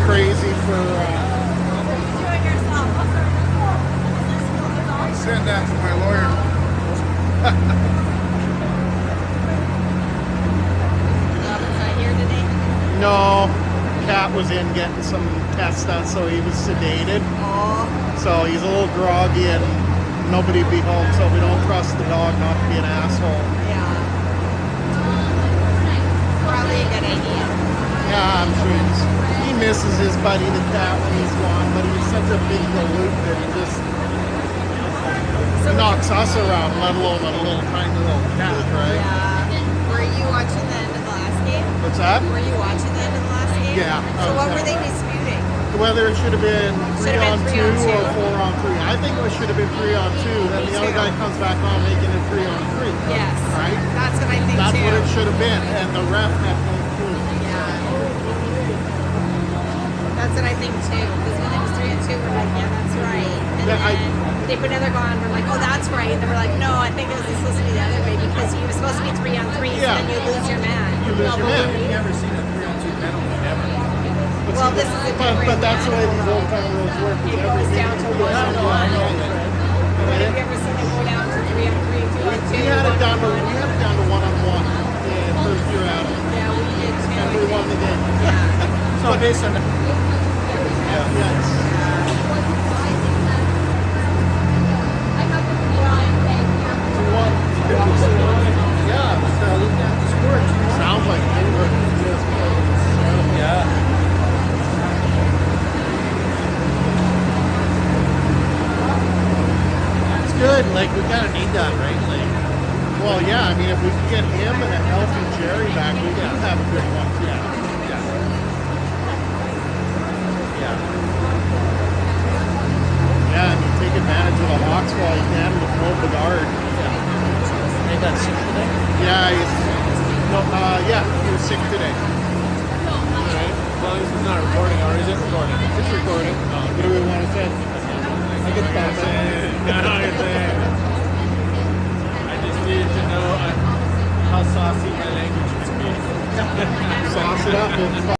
crazy for. Send that to my lawyer. No, Cat was in getting some tests done, so he was sedated. Oh. So he's a little groggy and nobody be home, so we don't trust the dog not to be an asshole. Yeah. Probably a good idea. Yeah, I'm sure he misses his buddy the cat when he's gone, but he's such a big galoot that he just knocks us around, let alone a little tiny little cat, right? Yeah. Were you watching the end of the last game? What's that? Were you watching the end of the last game? Yeah. So what were they disputing? Whether it should have been 3 on 2 3 on 2. or 4 on 3. I think it should have been 3 on 2. Then the other guy comes back on making it 3 on 3. Yes. Right? That's what I think That's too. what it should have been. And the ref had no clue. Yeah. That's what I think too. Because when it was 3 on 2, we're like, yeah, that's right. And Yeah, then they put another goal on, we're like, oh, that's right. And then we're like, no, I think it was supposed to be the other way because you were supposed to be 3 on 3, Yeah. so then you lose your man. You lose your man. I've never seen a 3 on 2 penalty, never. Well, this is a different But that's the way these old time rules work. It goes down to 1 on 1. But have you ever seen it go down to 3 on 3, 2 on 2? We had it down to 1 on 1 in first year out. Yeah, we did too. And we won the game. Yeah. So based on that. Yeah. Sounds like Yeah. it's good. Like we kind of need that, right? Like, well, yeah. I mean, if we could get him and a healthy Jerry back, we can have a good one too. Yeah. Yeah, and you take advantage of the Hawks while you can with no Bedard. They got sick today? Yeah, he was sick today. Alright. As long as it's not recording, or is it recording? It's recording. What do we want to say? I can stop it. I just needed to know how saucy my language was being. Sauce it up with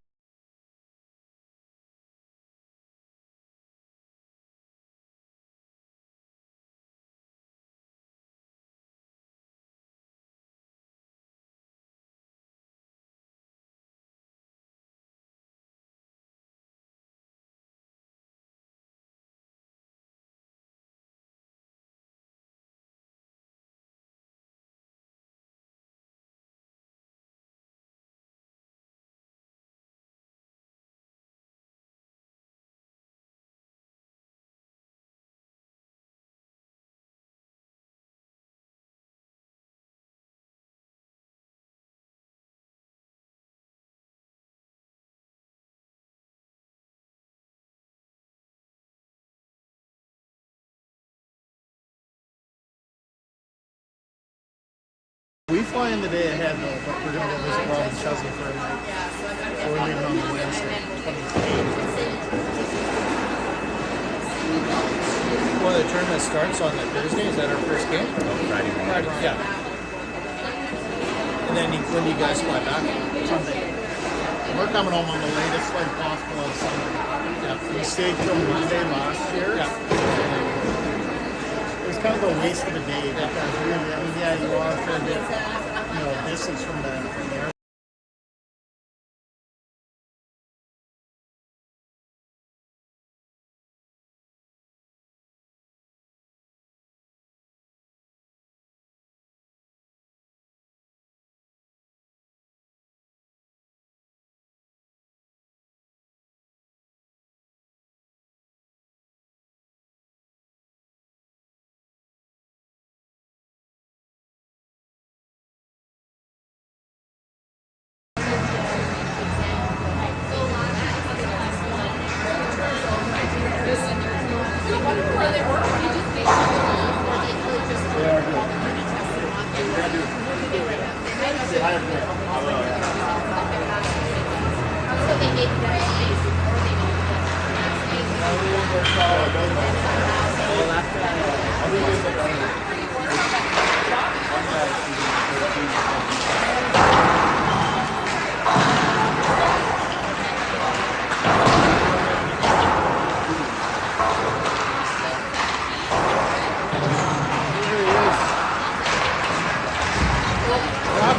we fly in the day ahead though, but we're gonna go visit Rob and Chesney for a night. So we're leaving on the Wednesday. Well, the tournament starts on the Thursday. Is that our first game? Friday. Friday. Yeah. And then when do you guys fly back? Sunday. We're coming home on the latest flight possible on Sunday. Yeah. We stayed till Monday last year. Yeah. It was kind of a waste of a day because really, I mean, yeah, you are a fair bit, distance from the airport.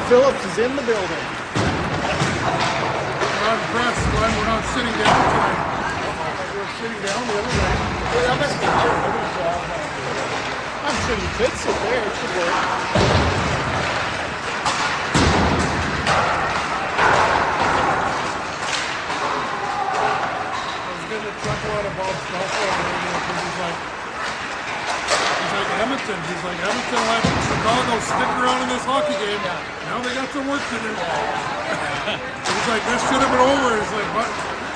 Phillips is in the building. We're not impressed, Glenn. We're not sitting down tonight. We're sitting down the other way. I'm sure you could sit there. It should work. I was getting a chuckle out of Bob Stelfo on the radio because he's like Edmonton. He's like, Edmonton let Chicago stick around in this hockey game. Now they got some work to do. He's like, this should have been over. He's like, but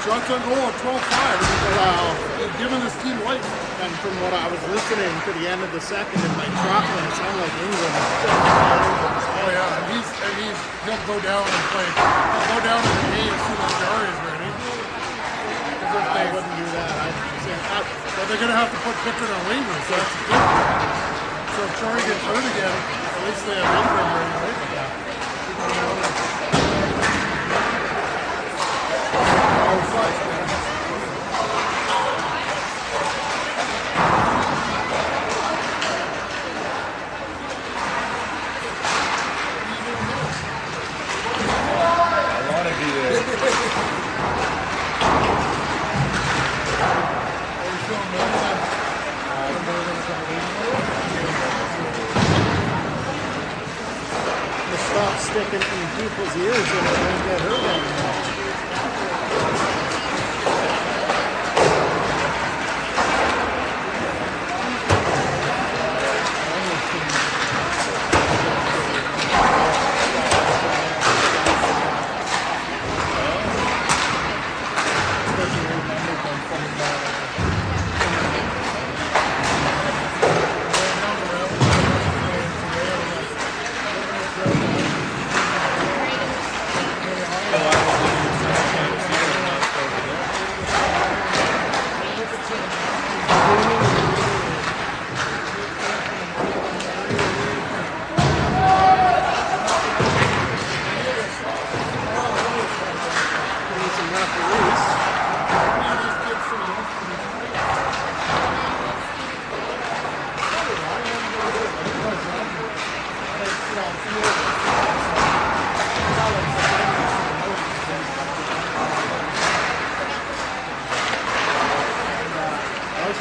shots on goal at 12-5. Wow. He's giving this team life. And from what I was listening to the end of the second in my truck, and it sounded like England. Oh yeah, and he'll go down and play. He'll go down in the A as soon as Jari is ready. I wouldn't do that. But they're gonna have to put Pickard on waivers, so that's good. So if Jari gets hurt again, at least they have Ingram ready, right? I want to be there. Stop sticking in people's ears and they won't get hurt anymore.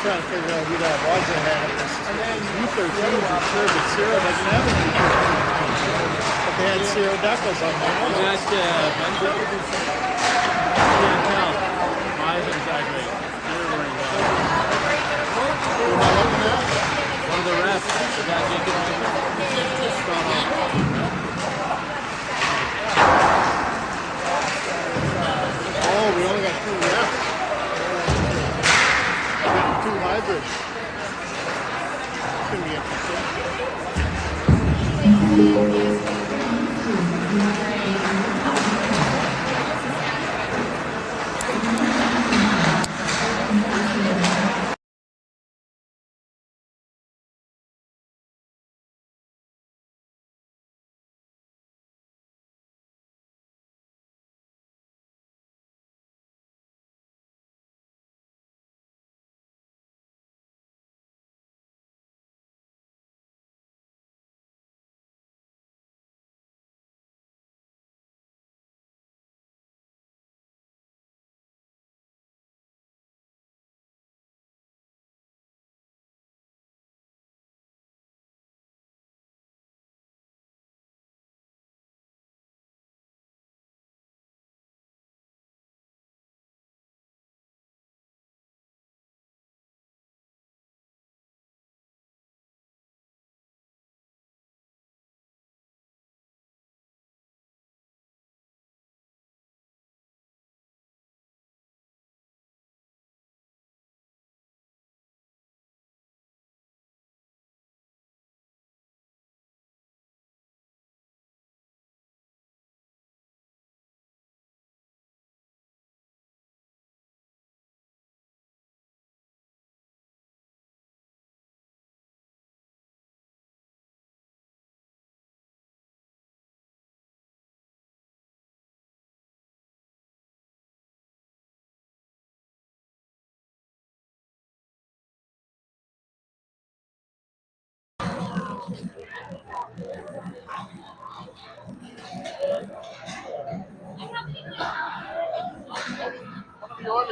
Trying to figure out who that was that had it. U13 for sure, but Cyril doesn't have a U13. But they had Cyril Deckles on there. You got Benjamin? Can't tell. I isn't exaggerating. You're wearing that. Who am I looking at? One of the refs. You got Jacob Oh, we only got 2 refs. We got 2 hybrids. It's going to be interesting.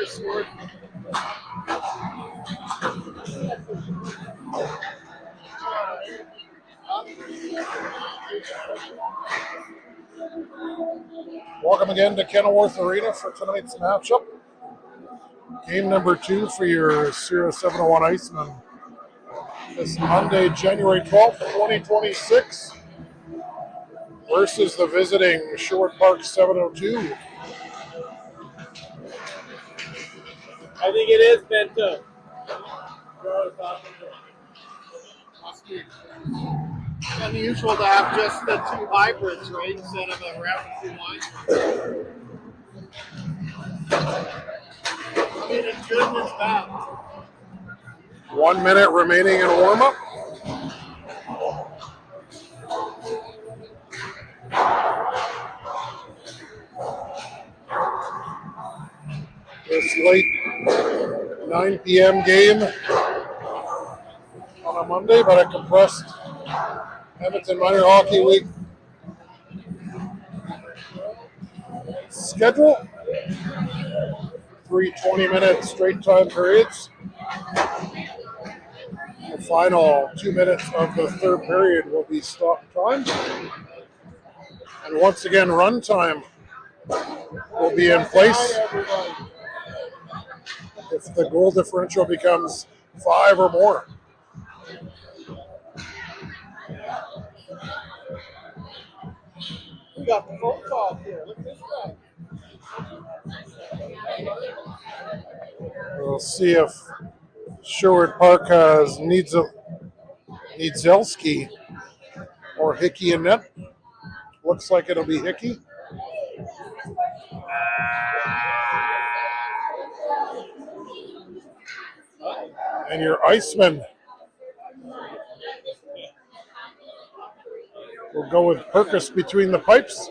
scored. Welcome again to Kenilworth Arena for tonight's matchup. Game number 2 for your SE701 Icemen. This Monday, January 12th, 2026 versus the visiting Sherwood Park 702. I think it is Bento. It's unusual to have just the 2 hybrids, right, instead of a round 2 lines. I mean, it's good and it's bad. 1 minute remaining in warm-up. This late 9 p.m. game on a Monday, but a compressed Edmonton Minor Hockey League schedule. 3 20-minute straight time periods. The final 2 minutes of the third period will be stop time. And once again, run time will be in place if the goal differential becomes 5 or more. We got the phone call here. Look at this guy. We'll see if Sherwood Park has Niedzelski or Hickey in net. Looks like it'll be Hickey. And your Icemen will go with Perkis between the pipes,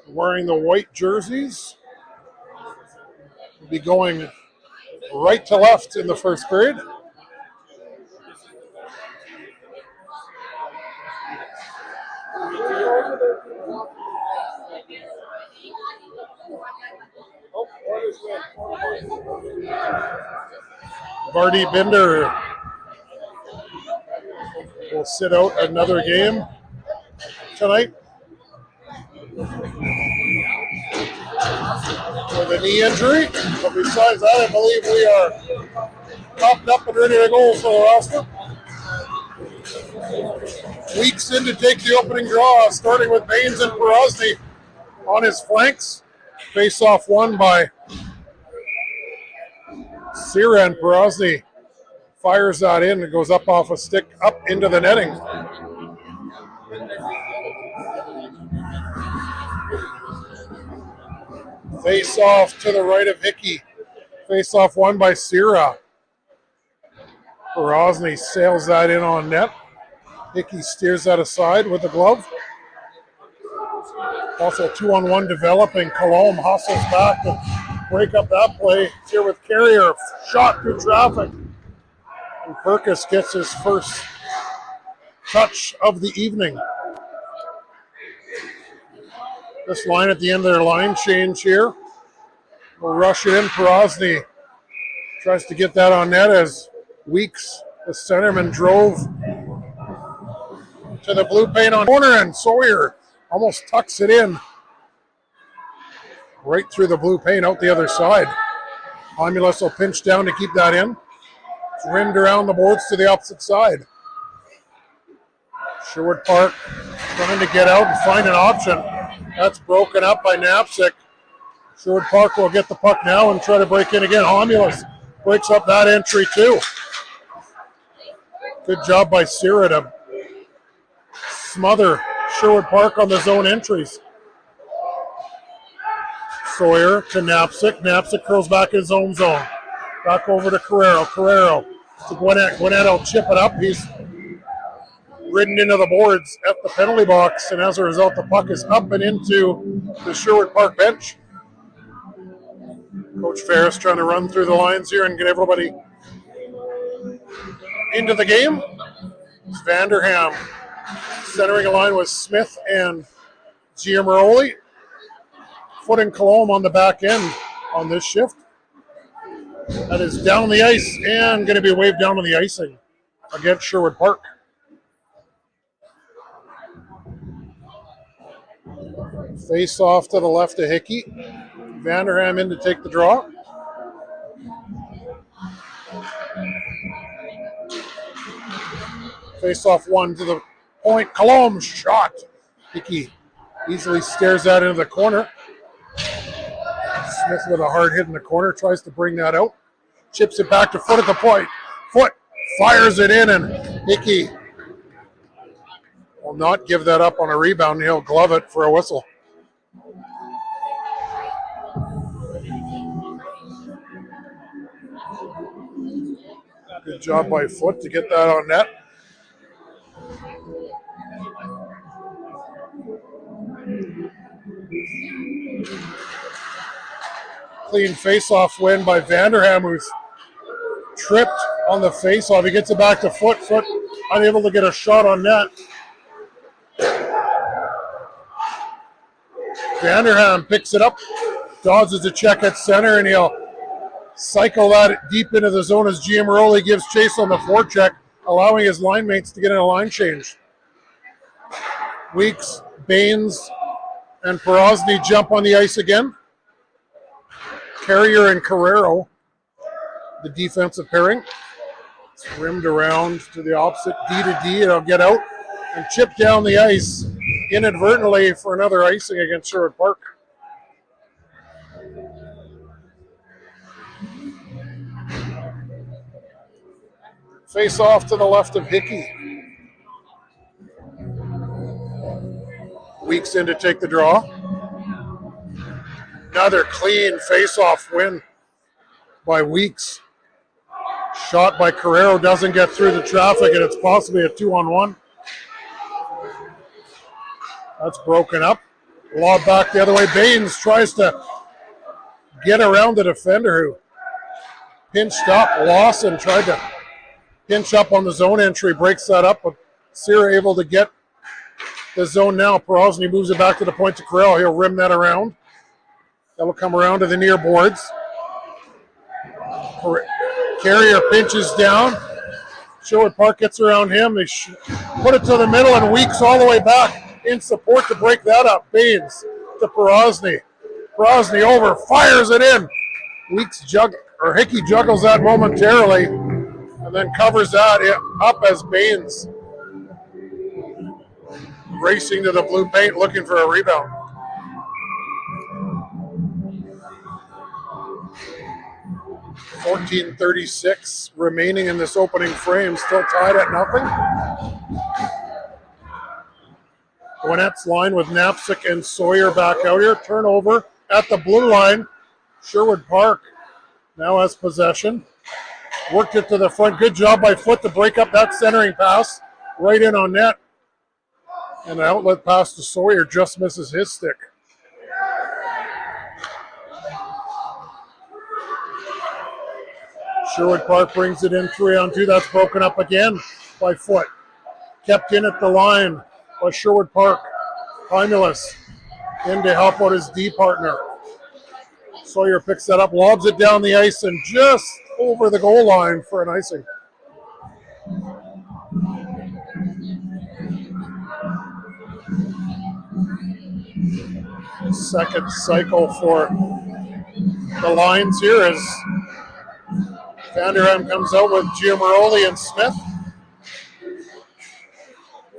wearing the white jerseys. Will be going right to left in the first period. Vardy Binder will sit out another game tonight with a knee injury. But besides that, I believe we are topped up and ready to go for the roster. Weeks in to take the opening draw, starting with Baines and Porosny on his flanks. Face-off won by Sira, and Porosny fires that in. It goes up off a stick, up into the netting. Face-off to the right of Hickey. Face-off won by Sira. Porosny sails that in on net. Hickey steers that aside with the glove. Also 2-on-1 developing. Colomb hustles back to break up that play. Here with Carrier, shot through traffic. And Perkis gets his first touch of the evening. This line at the end of their line change here. We'll rush it in. Porosny tries to get that on net as Weeks, the centerman, drove to the blue paint on corner, and Sawyer almost tucks it in right through the blue paint out the other side. Romulus will pinch down to keep that in. It's rimmed around the boards to the opposite side. Sherwood Park trying to get out and find an option. That's broken up by Knapczyk. Sherwood Park will get the puck now and try to break in again. Romulus breaks up that entry too. Good job by Sira to smother Sherwood Park on the zone entries. Sawyer to Knapczyk. Knapczyk curls back in his own zone. Back over to Carrero. Carrero to Gwinnett. Gwinnett will chip it up. He's ridden into the boards at the penalty box, and as a result, the puck is up and into the Sherwood Park bench. Coach Ferris trying to run through the lines here and get everybody into the game. It's Vanderham centering a line with Smith and Giamaroli. Foot and Colomb on the back end on this shift. That is down the ice and going to be waved down on the icing against Sherwood Park. Face off to the left of Hickey. Vanderham in to take the draw. Face off one to the point. Colom's shot. Hickey easily stares that into the corner. Smith with a hard hit in the corner, tries to bring that out. Chips it back to Foot at the point. Foot fires it in, and Hickey will not give that up on a rebound. He'll glove it for a whistle. Good job by Foot to get that on net. Clean face-off win by Vanderham, who's tripped on the face-off. He gets it back to Foot. Foot unable to get a shot on net. Vanderham picks it up, dodges a check at center, and he'll cycle that deep into the zone as Giammaroli gives chase on the forecheck, allowing his line mates to get in a line change. Weeks, Baines, and Porosny jump on the ice again. Carrier and Carrero, the defensive pairing. It's rimmed around to the opposite, D to D, and it'll get out and chip down the ice inadvertently for another icing against Sherwood Park. Face off to the left of Hickey. Weeks in to take the draw. Another clean face-off win by Weeks. Shot by Carrero doesn't get through the traffic, and it's possibly a 2-on-1. That's broken up. Lob back the other way. Baines tries to get around the defender who pinched up. Lawson tried to pinch up on the zone entry, breaks that up, but Sear able to get the zone now. Porosny moves it back to the point to Carrero. He'll rim that around. That'll come around to the near boards. Carrier pinches down. Sherwood Park gets around him. They put it to the middle, and Weeks all the way back in support to break that up. Baines to Porosny. Porosny over, fires it in. Weeks Hickey juggles that momentarily and then covers that up as Baines racing to the blue paint looking for a rebound. .14:36 remaining in this opening frame, still tied at nothing. Gwinnett's line with Knapsick and Sawyer back out here. Turnover at the blue line. Sherwood Park now has possession. Worked it to the front. Good job by Foot to break up that centering pass. Right in on net. And the outlet pass to Sawyer just misses his stick. Sherwood Park brings it in 3-on-2. That's broken up again by Foot. Kept in at the line by Sherwood Park. Hymulus in to help out his D partner. Sawyer picks that up, lobs it down the ice, and just over the goal line for an icing. Second cycle for the lines here as Vanderham comes out with Giammaroli and Smith.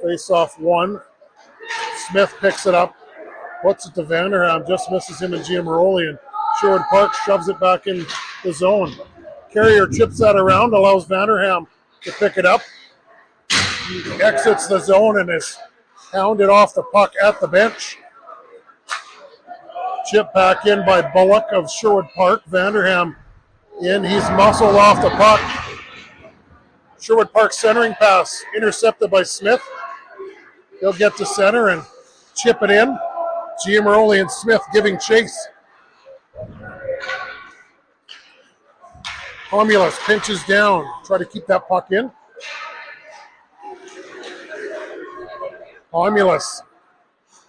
Face off one. Smith picks it up, puts it to Vanderham, just misses him and Giammaroli, and Sherwood Park shoves it back in the zone. Carrier chips that around, allows Vanderham to pick it up. He exits the zone and is hounded off the puck at the bench. Chip back in by Bullock of Sherwood Park. Vanderham in, he's muscled off the puck. Sherwood Park centering pass intercepted by Smith. He'll get to center and chip it in. Giammaroli and Smith giving chase. Homulus pinches down, try to keep that puck in. Homulus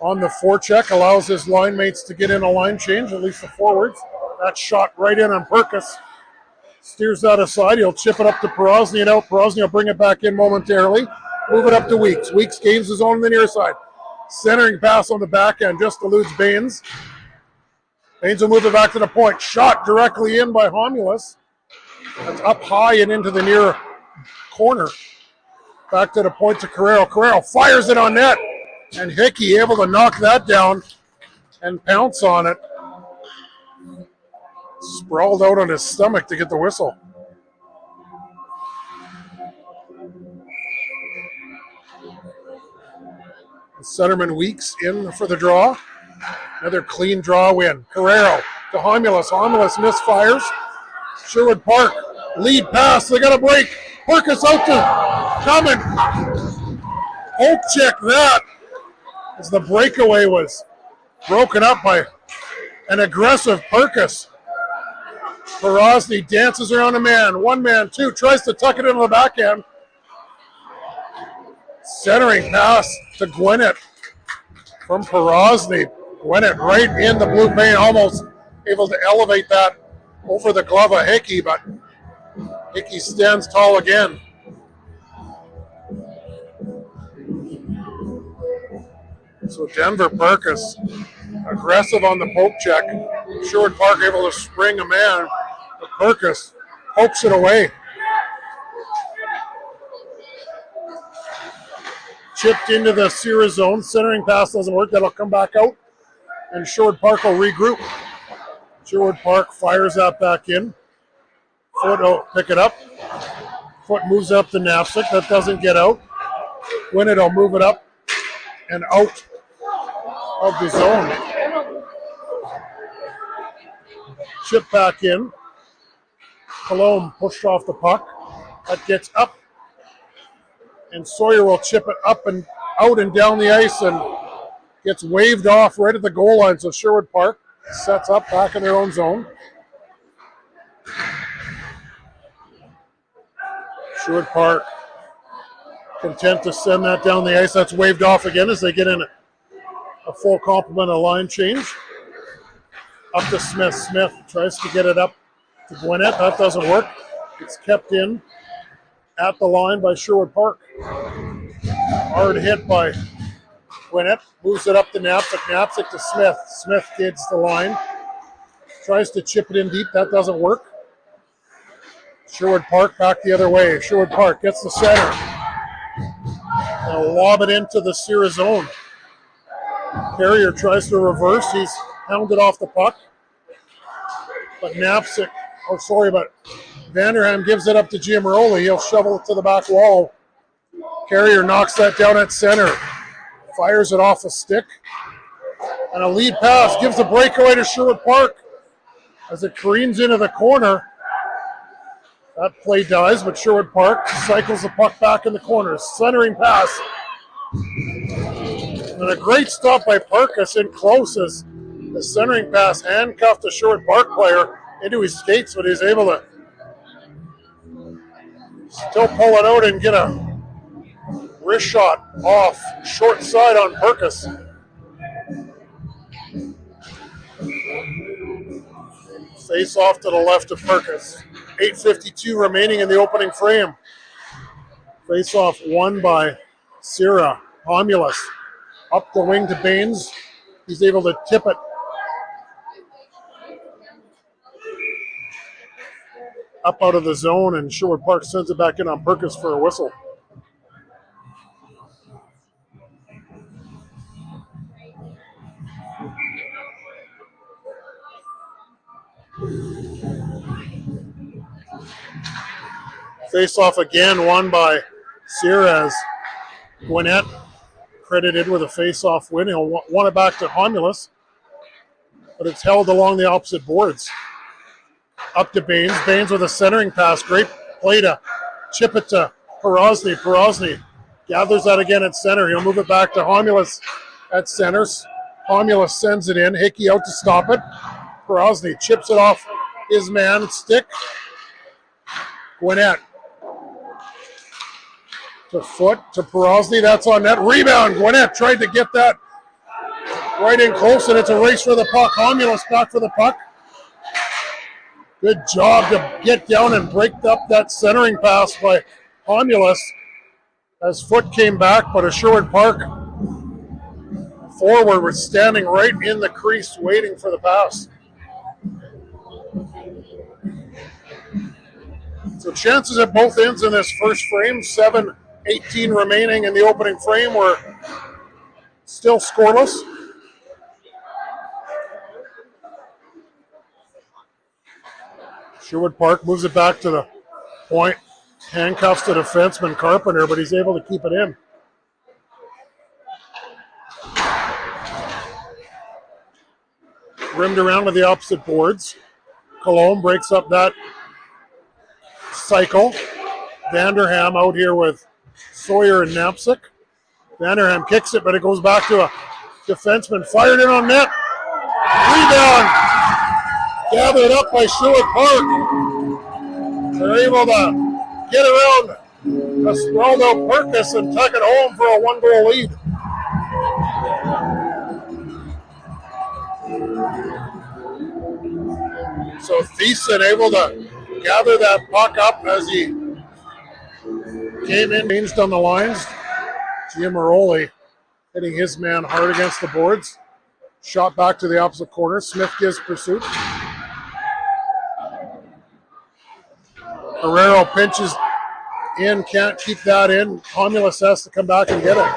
on the forecheck allows his line mates to get in a line change, at least the forwards. That shot right in on Perkis. Steers that aside. He'll chip it up to Porozny and out. Porozny will bring it back in momentarily. Move it up to Weeks. Weeks gains his own on the near side. Centering pass on the back end just eludes Baines. Baines will move it back to the point. Shot directly in by Homulus. That's up high and into the near corner. Back to the point to Carrero. Carrero fires it on net. And Hickey able to knock that down and pounce on it. Sprawled out on his stomach to get the whistle. Centerman Weeks in for the draw. Another clean draw win. Carrero to Homulus. Homulus misfires. Sherwood Park, lead pass. They got a break. Perkis out to coming. Hope check that as the breakaway was broken up by an aggressive Perkis. Porozny dances around a man. One man, two. Tries to tuck it into the backhand. Centering pass to Gwinnett from Porozny. Gwinnett right in the blue paint, almost able to elevate that over the glove of Hickey, but Hickey stands tall again. So Denver Perkis aggressive on the poke check. Sherwood Park able to spring a man, but Perkis pokes it away. Chipped into the Sierra zone. Centering pass doesn't work. That'll come back out. And Sherwood Park will regroup. Sherwood Park fires that back in. Foot, oh, pick it up. Foot moves up to Knapsack. That doesn't get out. Gwinnett will move it up and out of the zone. Chip back in. Cologne pushed off the puck. That gets up. And Sawyer will chip it up and out and down the ice and gets waved off right at the goal line. So Sherwood Park sets up back in their own zone. Sherwood Park content to send that down the ice. That's waved off again as they get in a full complement of line change. Up to Smith. Smith tries to get it up to Gwinnett. That doesn't work. It's kept in at the line by Sherwood Park. Hard hit by Gwinnett. Moves it up to Knapsack. Knapsack to Smith. Smith gets the line. Tries to chip it in deep. That doesn't work. Sherwood Park back the other way. Sherwood Park gets the center. They'll lob it into the Sierra zone. Carrier tries to reverse. He's hounded off the puck. But Knapsack, but Vanderham gives it up to Giamaroli. He'll shovel it to the back wall. Carrier knocks that down at center. Fires it off a stick. And a lead pass gives the breakaway to Sherwood Park as it careens into the corner. That play dies, but Sherwood Park cycles the puck back in the corner. Centering pass. And a great stop by Perkis in close as the centering pass handcuffed a Sherwood Park player into his skates, but he's able to still pull it out and get a wrist shot off short side on Perkis. Face off to the left of Perkis. 8:52 remaining in the opening frame. Face off won by Sierra. Homulus up the wing to Baines. He's able to tip it up out of the zone, and Sherwood Park sends it back in on Perkis for a whistle. Face off again, won by Sierra as Gwinnett credited with a face-off win. He'll want it back to Homulus, but it's held along the opposite boards. Up to Baines. Baines with a centering pass. Great play to chip it to Porozny. Porozny gathers that again at center. He'll move it back to Homulus at center. Homulus sends it in. Hickey out to stop it. Porozny chips it off his man stick. Gwinnett to Foot to Porozny. That's on net. Rebound. Gwinnett tried to get that right in close, and it's a race for the puck. Homulus back for the puck. Good job to get down and break up that centering pass by Homulus as Foot came back, but a Sherwood Park forward was standing right in the crease waiting for the pass. So chances at both ends in this first frame, 7:18 remaining in the opening frame, were still scoreless. Sherwood Park moves it back to the point, handcuffs the defenseman Carpenter, but he's able to keep it in. Rimmed around with the opposite boards. Cologne breaks up that cycle. Vanderham out here with Sawyer and Knapsick. Vanderham kicks it, but it goes back to a defenseman. Fired in on net. Rebound. Gathered up by Sherwood Park. They're able to get around Esmeralda Perkis and tuck it home for a 1-goal lead. So Thiessen able to gather that puck up as he came in, changed on the lines. Giamaroli hitting his man hard against the boards. Shot back to the opposite corner. Smith gives pursuit. Herrero pinches in, can't keep that in. Homulus has to come back and get it.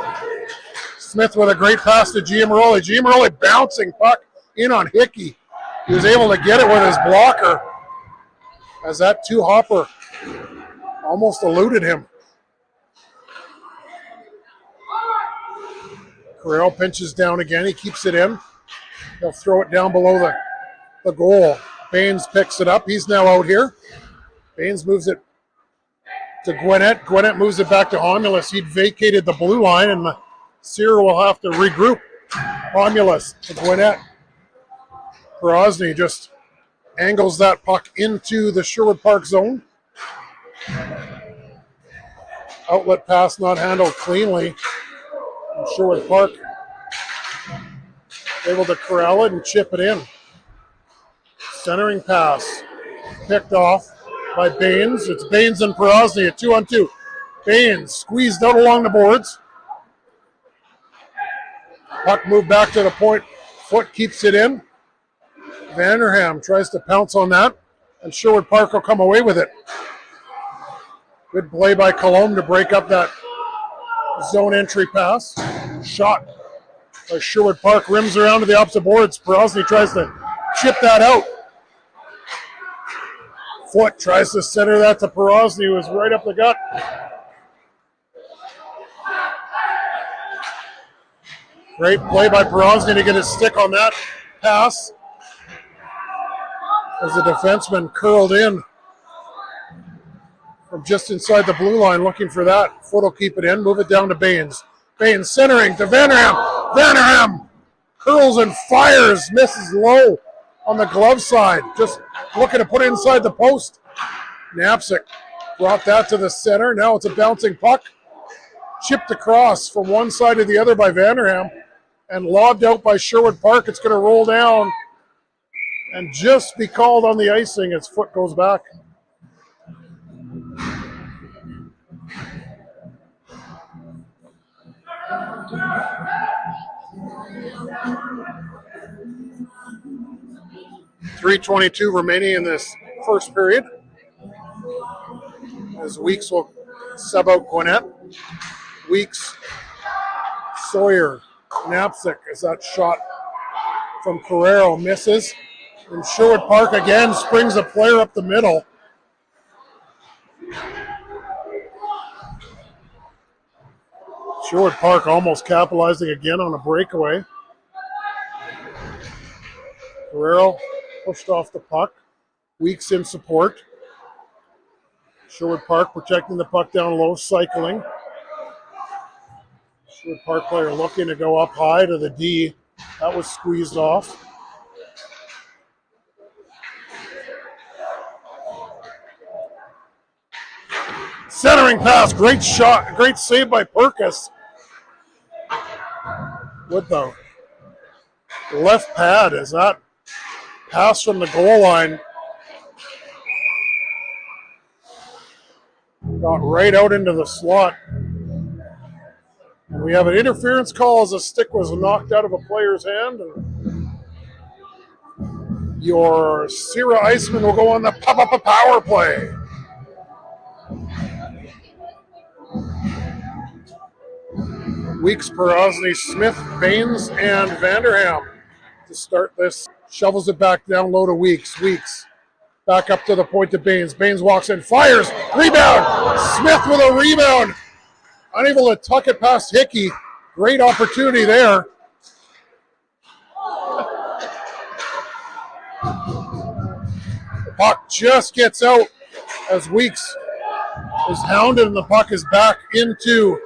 Smith with a great pass to Giamaroli. Giamaroli bouncing puck in on Hickey. He was able to get it with his blocker as that two-hopper almost eluded him. Carrero pinches down again. He keeps it in. He'll throw it down below the goal. Baines picks it up. He's now out here. Baines moves it to Gwinnett. Gwinnett moves it back to Homulus. He'd vacated the blue line, and the Sear will have to regroup. Homulus to Gwinnett. Grozny just angles that puck into the Sherwood Park zone. Outlet pass not handled cleanly. And Sherwood Park able to corral it and chip it in. Centering pass picked off by Baines. It's Baines and Grozny, a 2-on-2. Baines squeezed out along the boards. Puck moved back to the point. Foot keeps it in. Vanderham tries to pounce on that, and Sherwood Park will come away with it. Good play by Cologne to break up that zone entry pass. Shot by Sherwood Park, rims around to the opposite boards. Grozny tries to chip that out. Foot tries to center that to Grozny, who is right up the gut. Great play by Grozny to get his stick on that pass as the defenseman curled in from just inside the blue line looking for that. Foot will keep it in, move it down to Baines. Baines centering to Vanderham. Vanderham curls and fires, misses low on the glove side, just looking to put it inside the post. Knapsick brought that to the center. Now it's a bouncing puck. Chipped across from one side to the other by Vanderham and lobbed out by Sherwood Park. It's going to roll down and just be called on the icing as Foot goes back. .322 remaining in this first period as Weeks will sub out Gwinnett. Weeks, Sawyer, Knapsick as that shot from Carrero misses. And Sherwood Park again springs a player up the middle. Sherwood Park almost capitalizing again on a breakaway. Carrero pushed off the puck. Weeks in support. Sherwood Park protecting the puck down low, cycling. Sherwood Park player looking to go up high to the D. That was squeezed off. Centering pass, great shot, great save by Perkis. With the left pad as that pass from the goal line Got right out into the slot. And we have an interference call as a stick was knocked out of a player's hand. And your Sierra Icemen will go on the power play. Weeks, Perosny, Smith, Baines, and Vanderham to start this. Shovels it back down low to Weeks. Weeks back up to the point to Baines. Baines walks in, fires, rebound. Smith with a rebound. Unable to tuck it past Hickey. Great opportunity there. The puck just gets out as Weeks is hounded and the puck is back into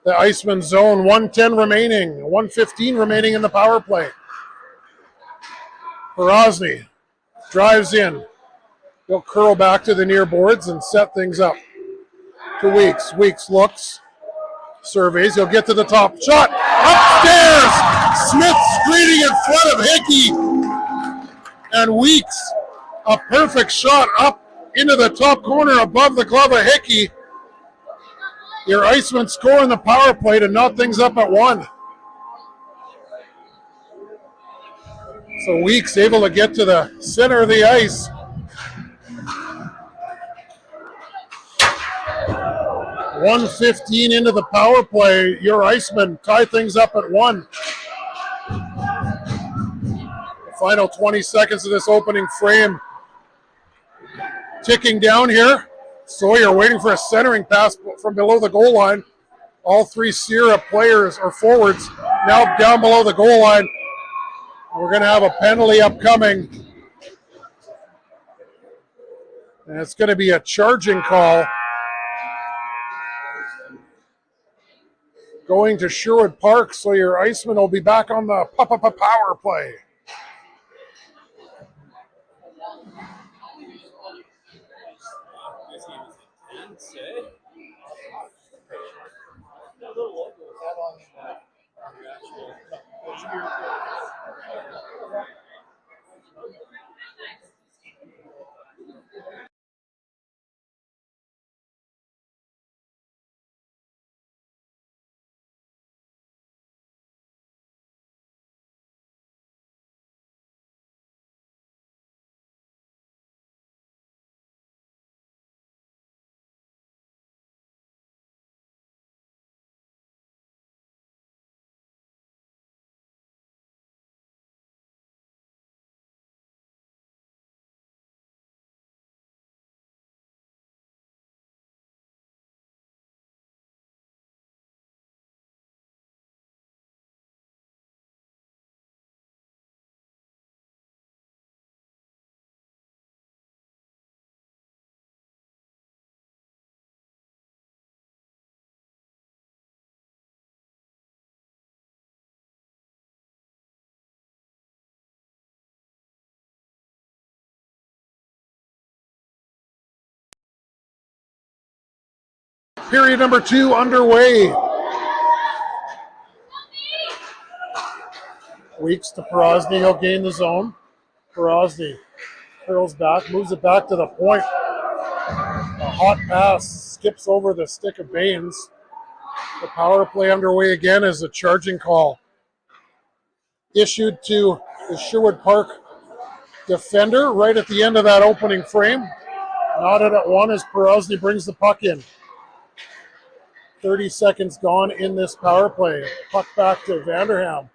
the Iceman zone. 1:10 remaining, 1:15 remaining in the power play. Perosny drives in. He'll curl back to the near boards and set things up to Weeks. Weeks looks, surveys, he'll get to the top. Shot upstairs! Smith screening in front of Hickey. And Weeks, a perfect shot up into the top corner above the glove of Hickey. Your Icemen score in the power play to knot things up at 1. So Weeks able to get to the center of the ice. .1:15 into the power play. Your Icemen tie things up at 1. The final 20 seconds of this opening frame ticking down here. Sawyer waiting for a centering pass from below the goal line. All three Sierra players or forwards now down below the goal line. We're going to have a penalty upcoming. And it's going to be a charging call going to Sherwood Park. So your Icemen will be back on the power play. Period number 2 underway. Weeks to Perosny, he'll gain the zone. Perosny curls back, moves it back to the point. A hot pass skips over the stick of Baines. The power play underway again as a charging call issued to the Sherwood Park defender right at the end of that opening frame. Knotted at 1 as Perosny brings the puck in. 30 seconds gone in this power play. Puck back to Vanderham,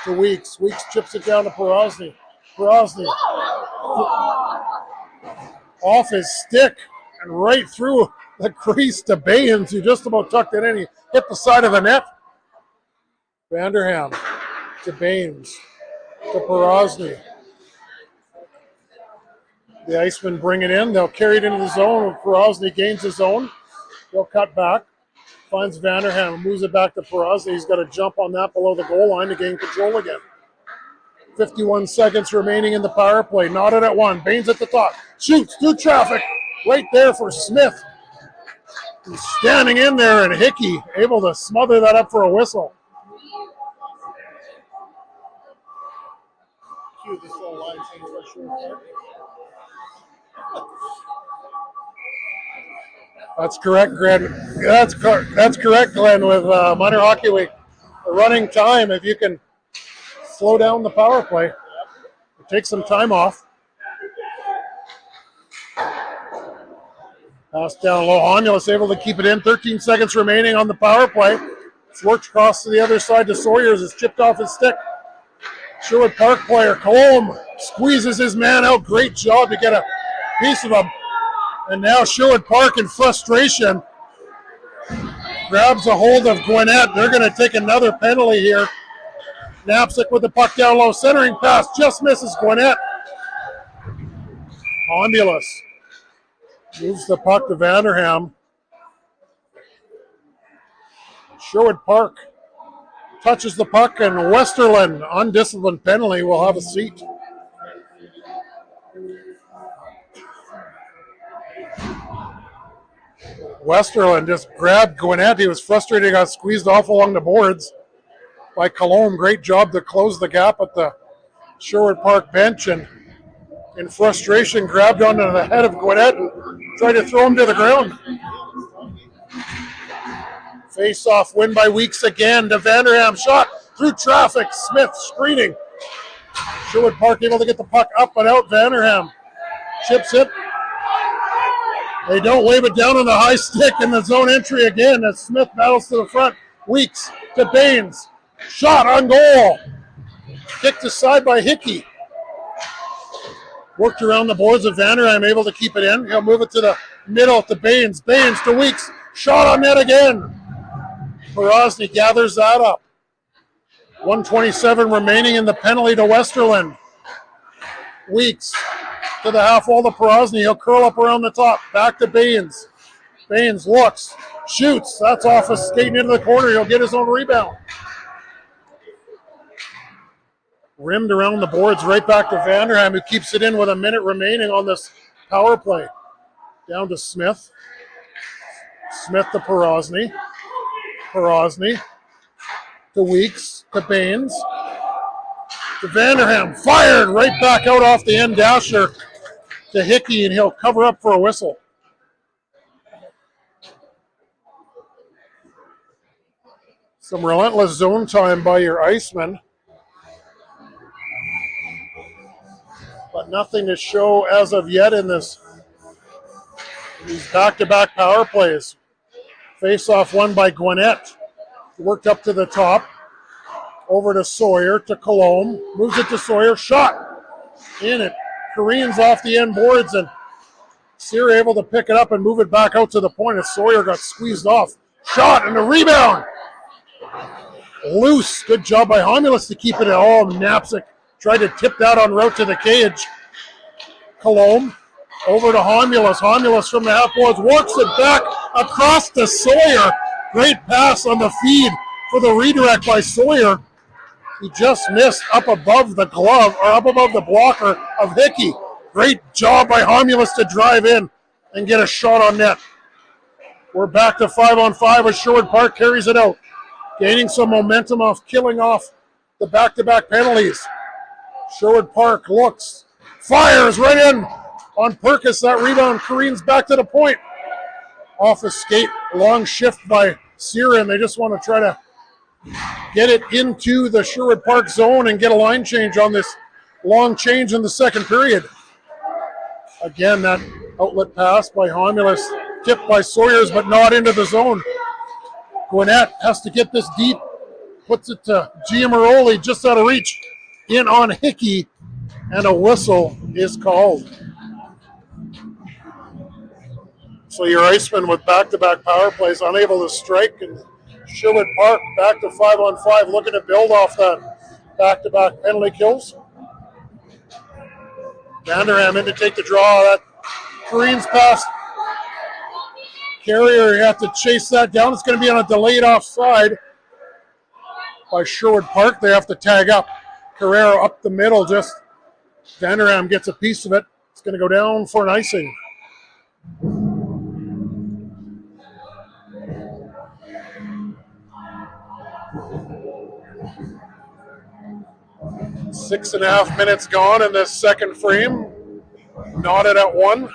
to Weeks. Weeks chips it down to Perosny. Perosny off his stick and right through the crease to Baines, who just about tucked it in. He hit the side of the net. Vanderham to Baines, to Perosny. The Icemen bring it in. They'll carry it into the zone. When Perosny gains the zone, they'll cut back. Finds Vanderham, moves it back to Perosny. He's got to jump on that below the goal line to gain control again. 51 seconds remaining in the power play. Knotted at 1. Baines at the top. Shoots through traffic. Right there for Smith. He's standing in there, and Hickey able to smother that up for a whistle. That's correct, Glenn. That's correct, Glenn. With minor hockey week, the running time, if you can slow down the power play, take some time off. Pass down low. Homulus able to keep it in. 13 seconds remaining on the power play. It's worked across to the other side to Sawyers. It's chipped off his stick. Sherwood Park player Colomb squeezes his man out. Great job to get a piece of him. And now Sherwood Park in frustration grabs a hold of Gwinnett. They're going to take another penalty here. Knapsack with the puck down low. Centering pass just misses Gwinnett. Homulus moves the puck to Vanderham. Sherwood Park touches the puck, and Westerland, undisciplined penalty, will have a seat. Westerland just grabbed Gwinnett. He was frustrated, got squeezed off along the boards by Cologne. Great job to close the gap at the Sherwood Park bench, and in frustration grabbed onto the head of Gwinnett and tried to throw him to the ground. Face-off win by Weeks again to Vanderham. Shot through traffic. Smith screening. Sherwood Park able to get the puck up and out. Vanderham chips it. They don't wave it down on the high stick in the zone entry again as Smith battles to the front. Weeks to Baines. Shot on goal. Kicked aside by Hickey. Worked around the boards of Vanderham, able to keep it in. He'll move it to the middle to Baines. Baines to Weeks. Shot on net again. Porosny gathers that up. 1:27 remaining in the penalty to Westerland. Weeks to the half wall to Porosny. He'll curl up around the top. Back to Baines. Baines looks, shoots. That's off a skating into the corner. He'll get his own rebound. Rimmed around the boards right back to Vanderham, who keeps it in with a minute remaining on this power play. Down to Smith. Smith to Porosny. Porosny to Weeks, to Baines, to Vanderham, fired right back out off the end dasher to Hickey, and he'll cover up for a whistle. Some relentless zone time by your Icemen, but nothing to show as of yet in these back-to-back power plays. Face-off won by Gwinnett. Worked up to the top. Over to Sawyer, to Colomb. Moves it to Sawyer. Shot. In it. Careens off the end boards, and Sear able to pick it up and move it back out to the point as Sawyer got squeezed off. Shot and a rebound. Loose. Good job by Homulus to keep it at all. Knapsack tried to tip that en route to the cage. Colomb. Over to Homulus. Homulus from the half boards works it back across to Sawyer. Great pass on the feed for the redirect by Sawyer. He just missed up above the glove, or up above the blocker of Hickey. Great job by Homulus to drive in and get a shot on net. We're back to 5-on-5 as Sherwood Park carries it out. Gaining some momentum off killing off the back-to-back penalties. Sherwood Park looks, fires right in on Perkis. That rebound careens back to the point. Off a skate, long shift by Sear, and they just want to try to get it into the Sherwood Park zone and get a line change on this long change in the second period. Again, that outlet pass by Homulus, tipped by Sawyers, but not into the zone. Gwinnett has to get this deep, puts it to Giamaroli, just out of reach, in on Hickey, and a whistle is called. So your Icemen with back-to-back power plays unable to strike, and Sherwood Park back to 5-on-5, looking to build off that back-to-back penalty kills. Vanderham in to take the draw. That Green's pass. Carrier, you have to chase that down. It's going to be on a delayed offside by Sherwood Park. They have to tag up. Carrera up the middle, just Vanderham gets a piece of it. It's going to go down for an icing. Six and a half minutes gone in this second frame. Knotted at 1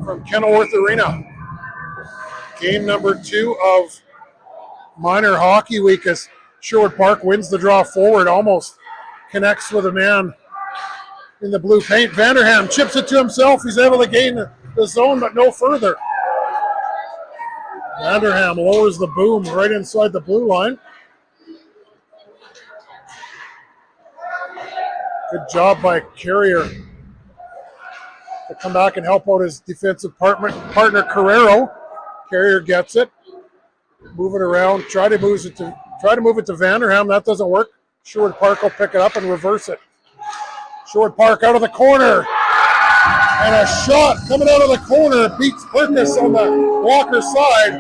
from Kenilworth Arena. Game number 2 of minor hockey week as Sherwood Park wins the draw forward, almost connects with a man in the blue paint. Vanderham chips it to himself. He's able to gain the zone, but no further. Vanderham lowers the boom right inside the blue line. Good job by Carrier to come back and help out his defensive partner Carrero. Carrier gets it. Move it around. Try to move it to Vanderham. That doesn't work. Sherwood Park will pick it up and reverse it. Sherwood Park out of the corner. And a shot coming out of the corner beats Purkis on the blocker side.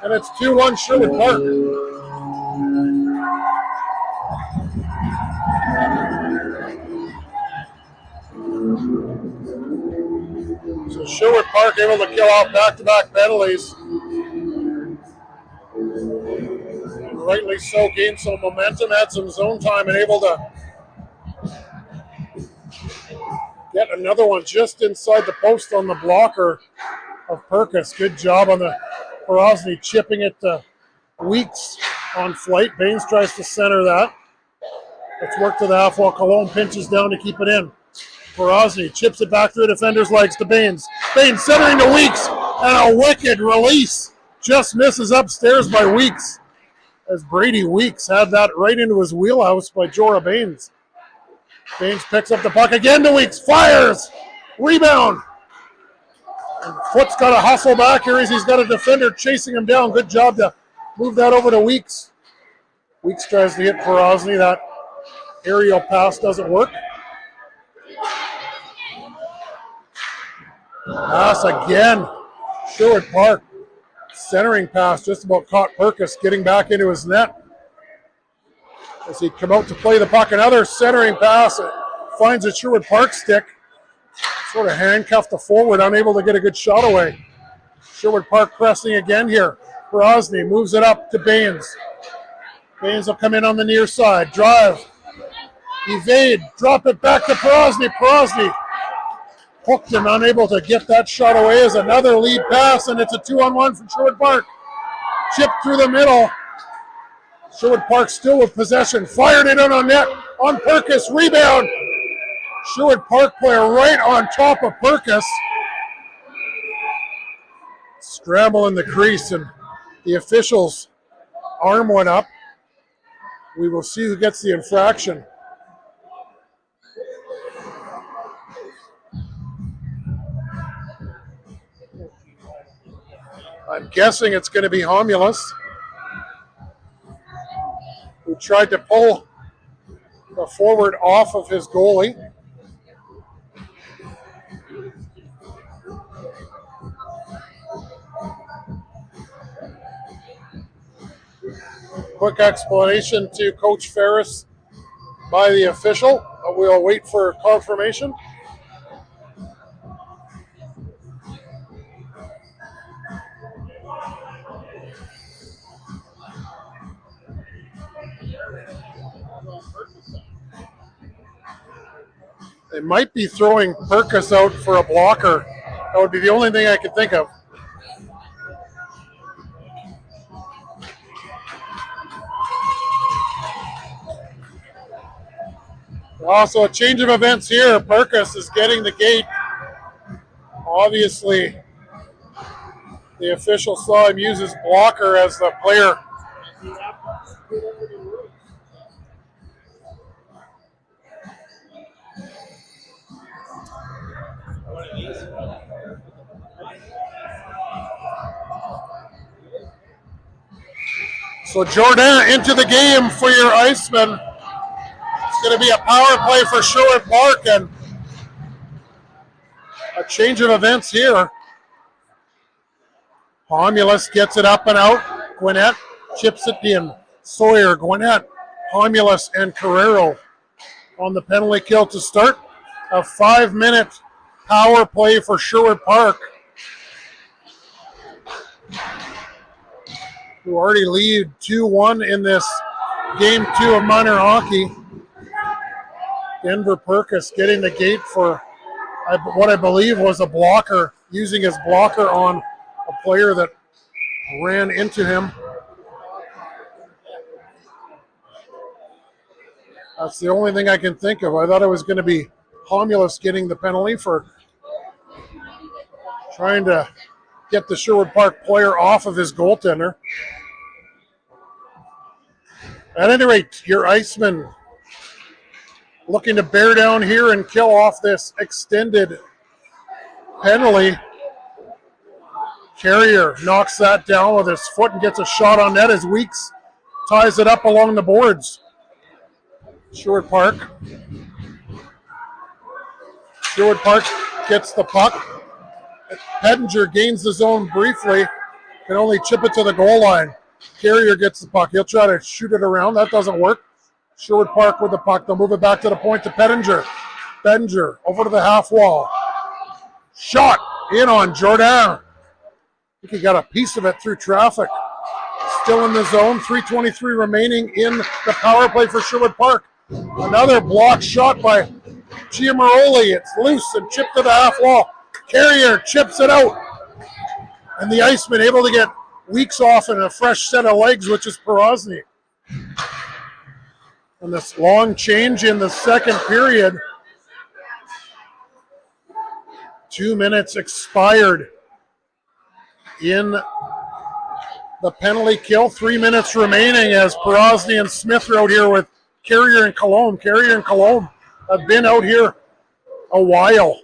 And it's 2-1 Sherwood Park. So Sherwood Park able to kill out back-to-back penalties. And rightly so, gained some momentum, had some zone time, and able to get another one just inside the post on the blocker of Purkis. Good job on the Porosny, chipping it to Weeks on flight. Baines tries to center that. Let's work to the half wall. Cologne pinches down to keep it in. Porosny chips it back through the defender's legs to Baines. Baines centering to Weeks, and a wicked release. Just misses upstairs by Weeks, as Brady Weeks had that right into his wheelhouse by Jorah Baines. Baines picks up the puck again to Weeks, fires, rebound. And Foot's got to hustle back here as he's got a defender chasing him down. Good job to move that over to Weeks. Weeks tries to hit Porosny. That aerial pass doesn't work. Pass again. Sherwood Park. Centering pass just about caught Purkis getting back into his net. As he come out to play the puck, another centering pass. Finds a Sherwood Park stick. Sort of handcuffed the forward, unable to get a good shot away. Sherwood Park pressing again here. Porosny moves it up to Baines. Baines will come in on the near side. Drive. Evade. Drop it back to Porosny. Porosny hooked him, unable to get that shot away as another lead pass, and it's a 2-on-1 from Sherwood Park. Chip through the middle. Sherwood Park still with possession. Fired it in on net on Purkis. Rebound. Sherwood Park player right on top of Purkis. Scramble in the crease, and the officials' arm went up. We will see who gets the infraction. I'm guessing it's going to be Homulus, who tried to pull the forward off of his goalie. Quick explanation to Coach Ferris by the official. We'll wait for confirmation. They might be throwing Purkis out for a blocker. That would be the only thing I could think of. Also, a change of events here. Purkis is getting the gate. Obviously, the official saw him use his blocker as the player. So Jordan into the game for your Icemen. It's going to be a power play for Sherwood Park, and a change of events here. Homulus gets it up and out. Gwinnett chips it in. Sawyer, Gwinnett, Homulus, and Carrero on the penalty kill to start. A 5-minute power play for Sherwood Park, who already lead 2-1 in this game 2 of minor hockey. Denver Purkis getting the gate for what I believe was a blocker, using his blocker on a player that ran into him. That's the only thing I can think of. I thought it was going to be Homulus getting the penalty for trying to get the Sherwood Park player off of his goaltender. At any rate, your Icemen looking to bear down here and kill off this extended penalty. Carrier knocks that down with his foot and gets a shot on net as Weeks ties it up along the boards. Sherwood Park gets the puck. Pettinger gains the zone briefly, can only chip it to the goal line. Carrier gets the puck. He'll try to shoot it around. That doesn't work. Sherwood Park with the puck. They'll move it back to the point to Pettinger. Pettinger over to the half wall. Shot in on Jordan. I think he got a piece of it through traffic. Still in the zone. 3:23 remaining in the power play for Sherwood Park. Another block shot by Giamaroli. It's loose and chipped to the half wall. Carrier chips it out. And the Iceman able to get Weeks off in a fresh set of legs, which is Porozny. And this long change in the second period. 2 minutes expired in the penalty kill. 3 minutes remaining as Porozny and Smith are out here with Carrier and Cologne. Carrier and Cologne have been out here a while.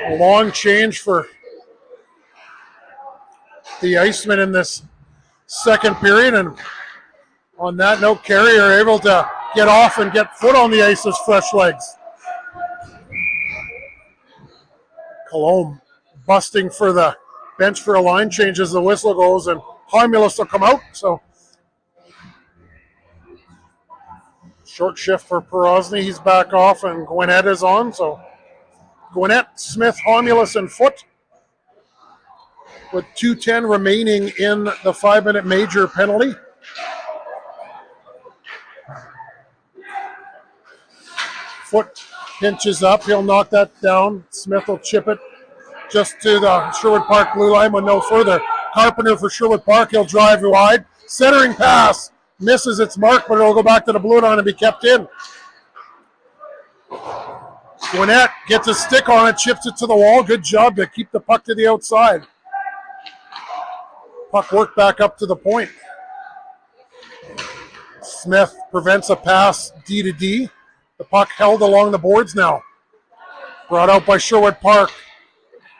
A long change for the Icemen in this second period. And on that note, Carrier able to get off and get foot on the ice with fresh legs. Cologne busting for the bench for a line change as the whistle goes, and Homulus will come out. So short shift for Porozny. He's back off, and Gwinnett is on. So Gwinnett, Smith, Homulus, and Foot with 2:10 remaining in the 5-minute major penalty. Foot pinches up. He'll knock that down. Smith will chip it just to the Sherwood Park blue line with no further. Carpenter for Sherwood Park. He'll drive wide. Centering pass. Misses its mark, but it'll go back to the blue line and be kept in. Gwinnett gets a stick on it, chips it to the wall. Good job to keep the puck to the outside. Puck worked back up to the point. Smith prevents a pass D to D. The puck held along the boards now. Brought out by Sherwood Park.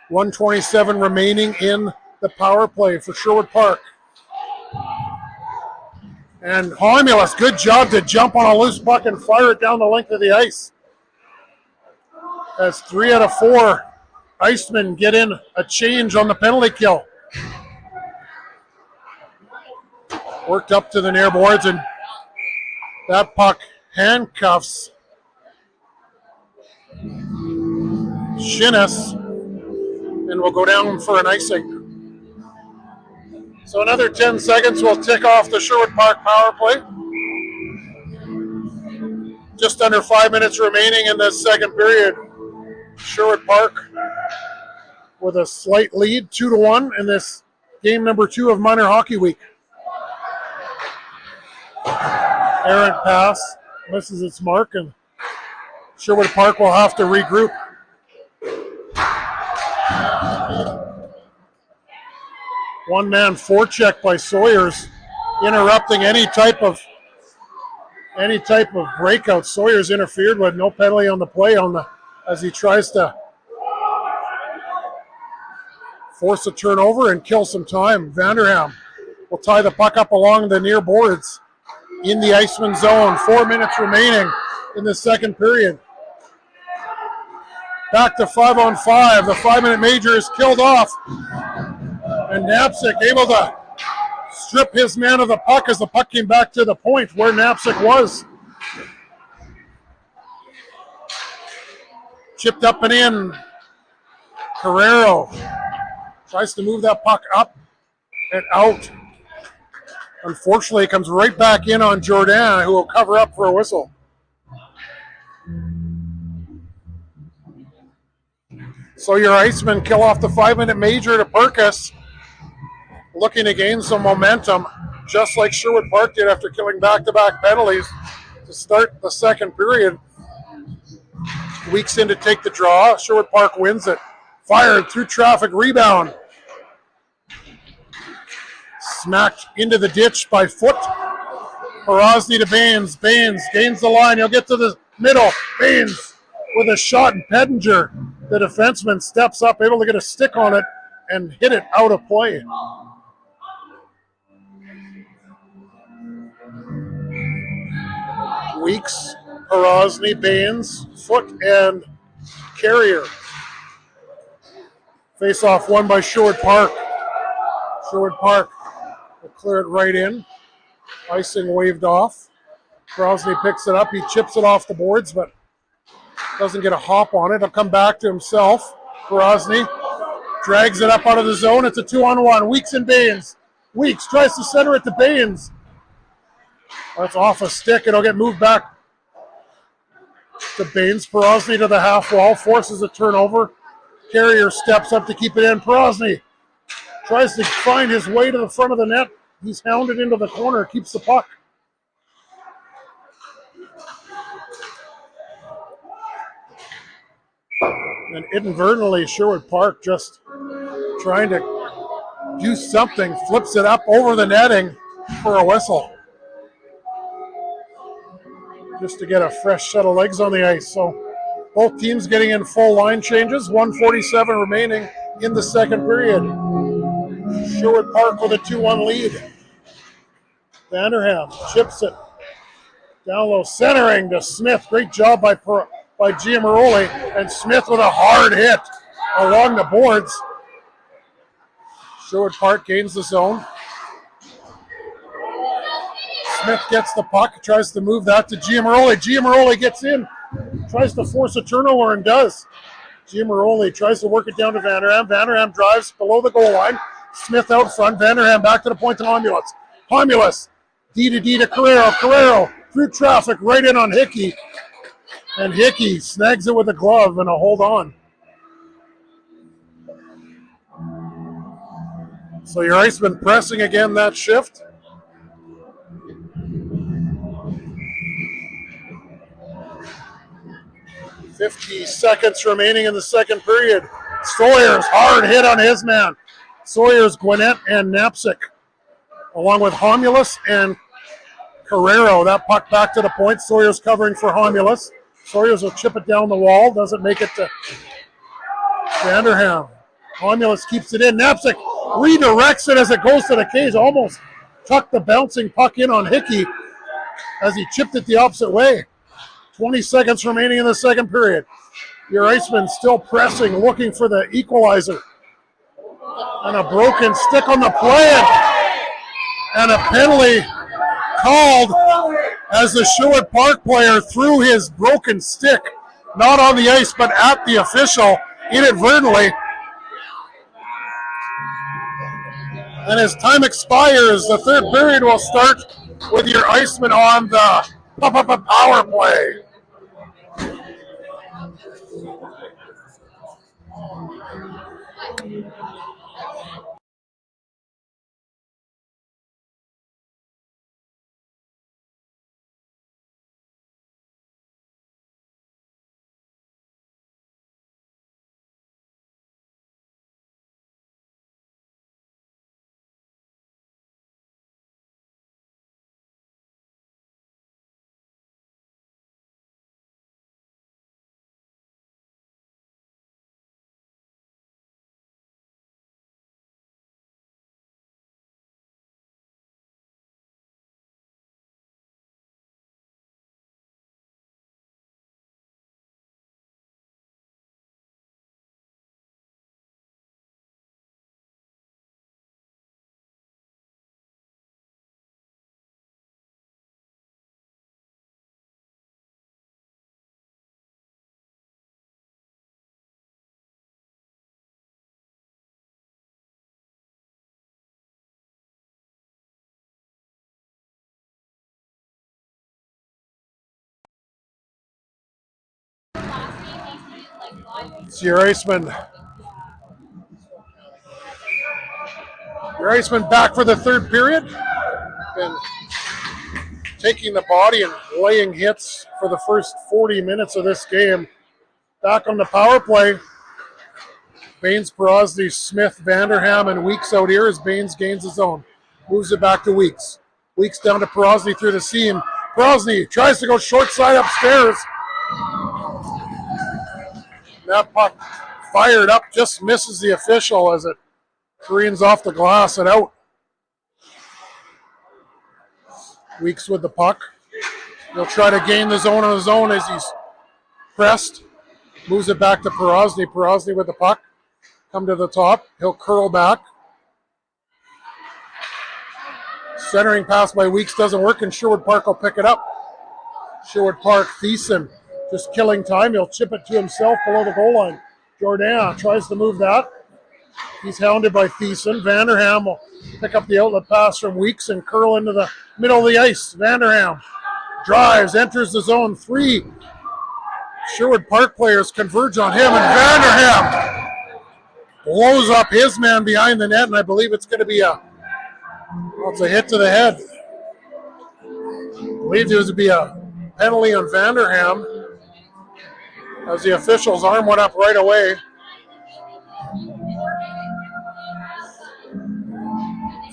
1:27 remaining in the power play for Sherwood Park. And Homulus, good job to jump on a loose puck and fire it down the length of the ice. As 3 out of 4 Icemen get in a change on the penalty kill. Worked up to the near boards, and that puck handcuffs Shinnis and will go down for an icing. So another 10 seconds will tick off the Sherwood Park power play. Just under 5 minutes remaining in this second period. Sherwood Park with a slight lead, 2-1 in this game number 2 of minor hockey week. Errant pass, misses its mark, and Sherwood Park will have to regroup. One-man forecheck by Sawyers, interrupting any type of breakout. Sawyers interfered with, no penalty on the play as he tries to force a turnover and kill some time. Vanderham will tie the puck up along the near boards in the Iceman zone. 4 minutes remaining in the second period. Back to 5-on-5. The 5-minute major is killed off. And Knapczyk able to strip his man of the puck as the puck came back to the point where Knapczyk was. Chipped up and in. Carrero tries to move that puck up and out. Unfortunately, it comes right back in on Jordan, who will cover up for a whistle. So your Icemen kill off the 5-minute major to Perkus. looking to gain some momentum, just like Sherwood Park did after killing back-to-back penalties to start the second period. Weeks in to take the draw. Sherwood Park wins it. Fired through traffic, rebound. Smacked into the ditch by Foot. Porosny to Baines. Baines gains the line. He'll get to the middle. Baines with a shot, and Pedinger, the defenseman, steps up, able to get a stick on it and hit it out of play. Weeks, Porosny, Baines, Foot, and Carrier. Face off won by Sherwood Park. Sherwood Park will clear it right in. Icing waved off. Porosny picks it up. He chips it off the boards, but doesn't get a hop on it. He'll come back to himself. Porosny drags it up out of the zone. It's a 2-on-1. Weeks and Baines. Weeks tries to center it to Baines. That's off a stick. It'll get moved back to Baines. Porosny to the half wall. Forces a turnover. Carrier steps up to keep it in. Porosny tries to find his way to the front of the net. He's hounded into the corner. Keeps the puck. And inadvertently, Sherwood Park just trying to do something. Flips it up over the netting for a whistle. Just to get a fresh set of legs on the ice. So both teams getting in full line changes. 1:47 remaining in the second period. Sherwood Park with a 2-1 lead. Vanderham chips it down low, centering to Smith. Great job by Giamaroli, and Smith with a hard hit along the boards. Sherwood Park gains the zone. Smith gets the puck, tries to move that to Giamaroli. Giamaroli gets in, tries to force a turnover and does. Giamaroli tries to work it down to Vanderham. Vanderham drives below the goal line. Smith out front. Vanderham back to the point to Homulus. Homulus, D to D to Carrero. Carrero through traffic, right in on Hickey. And Hickey snags it with a glove and a hold on. So your Icemen pressing again that shift. .50 seconds remaining in the second period. Sawyer's hard hit on his man. Sawyer's, Gwinnett, and Knapsick, along with Homulus and Carrero. That puck back to the point. Sawyer's covering for Homulus. Sawyer's will chip it down the wall. Doesn't make it to Vanderham. Homulus keeps it in. Knapsick redirects it as it goes to the cage. Almost tucked the bouncing puck in on Hickey as he chipped it the opposite way. 20 seconds remaining in the second period. Your Icemen still pressing, looking for the equalizer. And a broken stick on the play. And a penalty called as the Sherwood Park player threw his broken stick, not on the ice, but at the official inadvertently. And as time expires, the third period will start with your Icemen on the power play. It's your Icemen Your Icemen back for the third period. Been taking the body and laying hits for the first 40 minutes of this game. Back on the power play. Baines, Porosny, Smith, Vanderham, and Weeks out here as Baines gains his own. Moves it back to Weeks. Weeks down to Porosny through the seam. Porosny tries to go short side upstairs. That puck fired up, just misses the official as it careens off the glass and out. Weeks with the puck. He'll try to gain the zone on his own as he's pressed. Moves it back to Porosny. Porosny with the puck. Come to the top. He'll curl back. Centering pass by Weeks doesn't work, and Sherwood Park will pick it up. Sherwood Park, Thiessen just killing time. He'll chip it to himself below the goal line. Jordan tries to move that. He's hounded by Thiessen. Vanderham will pick up the outlet pass from Weeks and curl into the middle of the ice. Vanderham drives, enters the zone. 3 Sherwood Park players converge on him, and Vanderham blows up his man behind the net, and I believe it's going to be it's a hit to the head. I believe there was to be a penalty on Vanderham as the official's arm went up right away.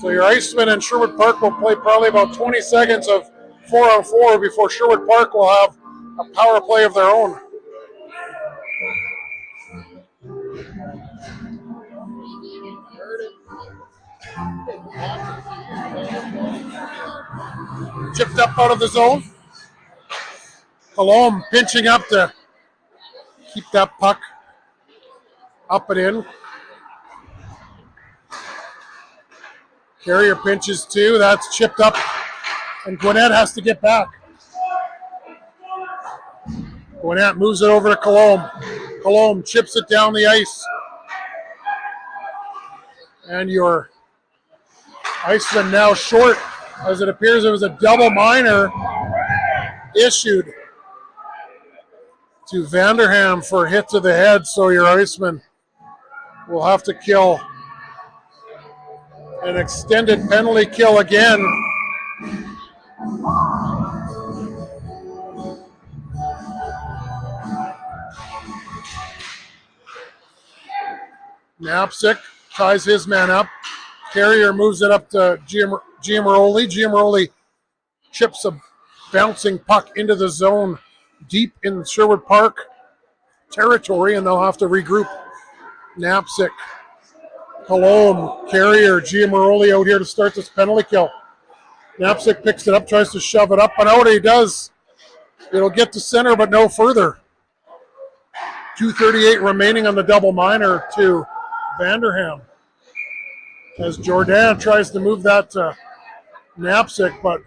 So your Icemen and Sherwood Park will play probably about 20 seconds of 4-on-4 before Sherwood Park will have a power play of their own. Chipped up out of the zone. Colomb pinching up to keep that puck up and in. Carrier pinches too. That's chipped up, and Gwinnett has to get back. Gwinnett moves it over to Colomb. Colomb chips it down the ice. And your Iceman now short, as it appears it was a double minor issued to Vanderham for a hit to the head, so your Iceman will have to kill an extended penalty kill again. Knapsick ties his man up. Carrier moves it up to Giamaroli. Giamaroli chips a bouncing puck into the zone deep in Sherwood Park territory, and they'll have to regroup. Knapsick, Colomb, Carrier, Giamaroli out here to start this penalty kill. Knapsick picks it up, tries to shove it up, and out he does. It'll get to center, but no further. 2:38 remaining on the double minor to Vanderham. As Jordan tries to move that to Knapsick, but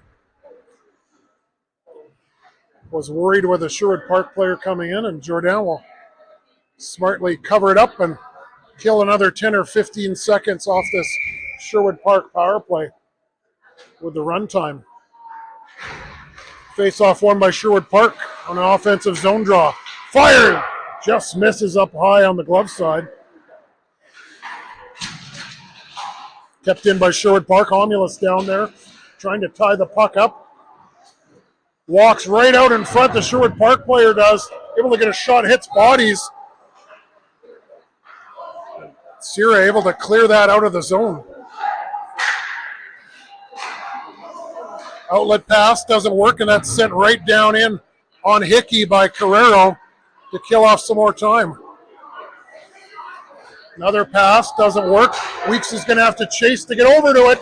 was worried with a Sherwood Park player coming in, and Jordan will smartly cover it up and kill another 10 or 15 seconds off this Sherwood Park power play with the runtime. Face-off won by Sherwood Park on an offensive zone draw. Fired! Just misses up high on the glove side. Kept in by Sherwood Park. Homulus down there trying to tie the puck up. Walks right out in front. The Sherwood Park player does. Able to get a shot, hits bodies. Sierra able to clear that out of the zone. Outlet pass doesn't work, and that's sent right down in on Hickey by Carrero to kill off some more time. Another pass doesn't work. Weeks is going to have to chase to get over to it.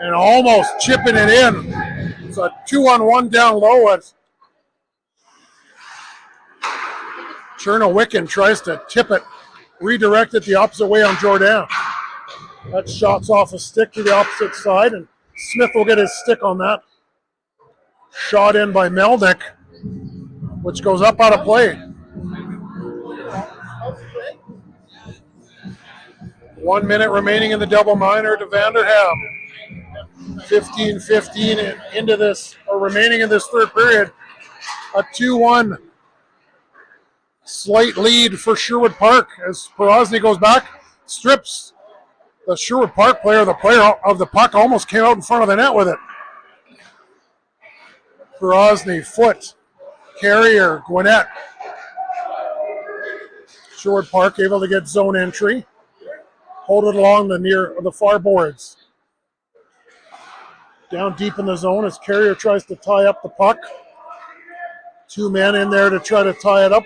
And almost chipping it in. It's a 2-on-1 down low. Chernowicken tries to tip it, redirect it the opposite way on Jordan. That shot's off a stick to the opposite side, and Smith will get his stick on that. Shot in by Melnick, which goes up out of play. 1 minute remaining in the double minor to Vanderham. 15-15 into this, or remaining in this third period. A 2-1 slight lead for Sherwood Park as Porosny goes back, strips The Sherwood Park player, the player of the puck, almost came out in front of the net with it. Grozny, Foot, Carrier, Gwinnett. Sherwood Park able to get zone entry. Hold it along the far boards. Down deep in the zone as Carrier tries to tie up the puck. 2 men in there to try to tie it up.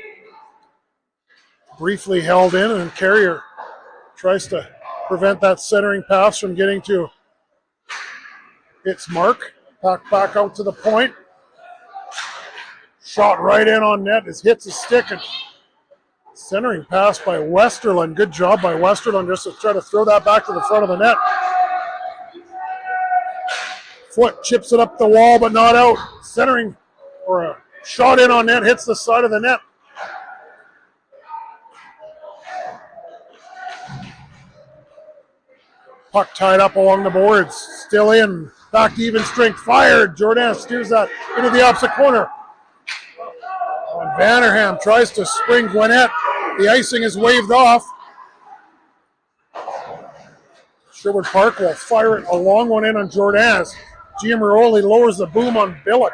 Briefly held in, and Carrier tries to prevent that centering pass from getting to its mark. Puck back out to the point. Shot right in on net. It hits a stick, and centering pass by Westerlund. Good job by Westerlund just to try to throw that back to the front of the net. Foot chips it up the wall, but not out. Centering, or a shot in on net, hits the side of the net. Puck tied up along the boards. Still in. Back to even strength. Fired. Jordan steers that into the opposite corner. And Vanderham tries to spring Gwinnett. The icing is waved off. Sherwood Park will fire it a long one in on Jordan. Giamaroli lowers the boom on Bullock.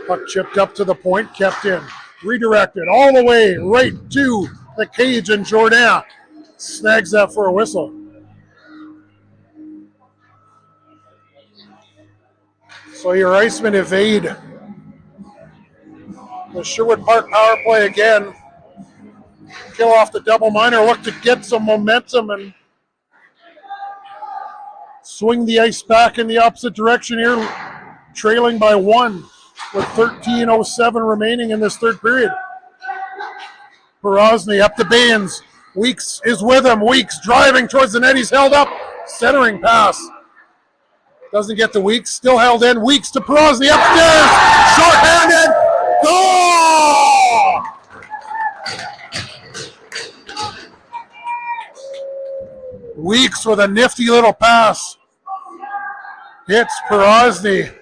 Puck chipped up to the point, kept in. Redirected all the way right to the cage, and Jordan snags that for a whistle. So your Icemen evade the Sherwood Park power play again. Kill off the double minor, look to get some momentum and swing the ice back in the opposite direction here, trailing by 1 with 13:07 remaining in this third period. Porosny up to Baines. Weeks is with him. Weeks driving towards the net. He's held up. Centering pass. Doesn't get to Weeks. Still held in. Weeks to Porosny upstairs. Short-handed. Goal! Weeks with a nifty little pass. Hits Porosny.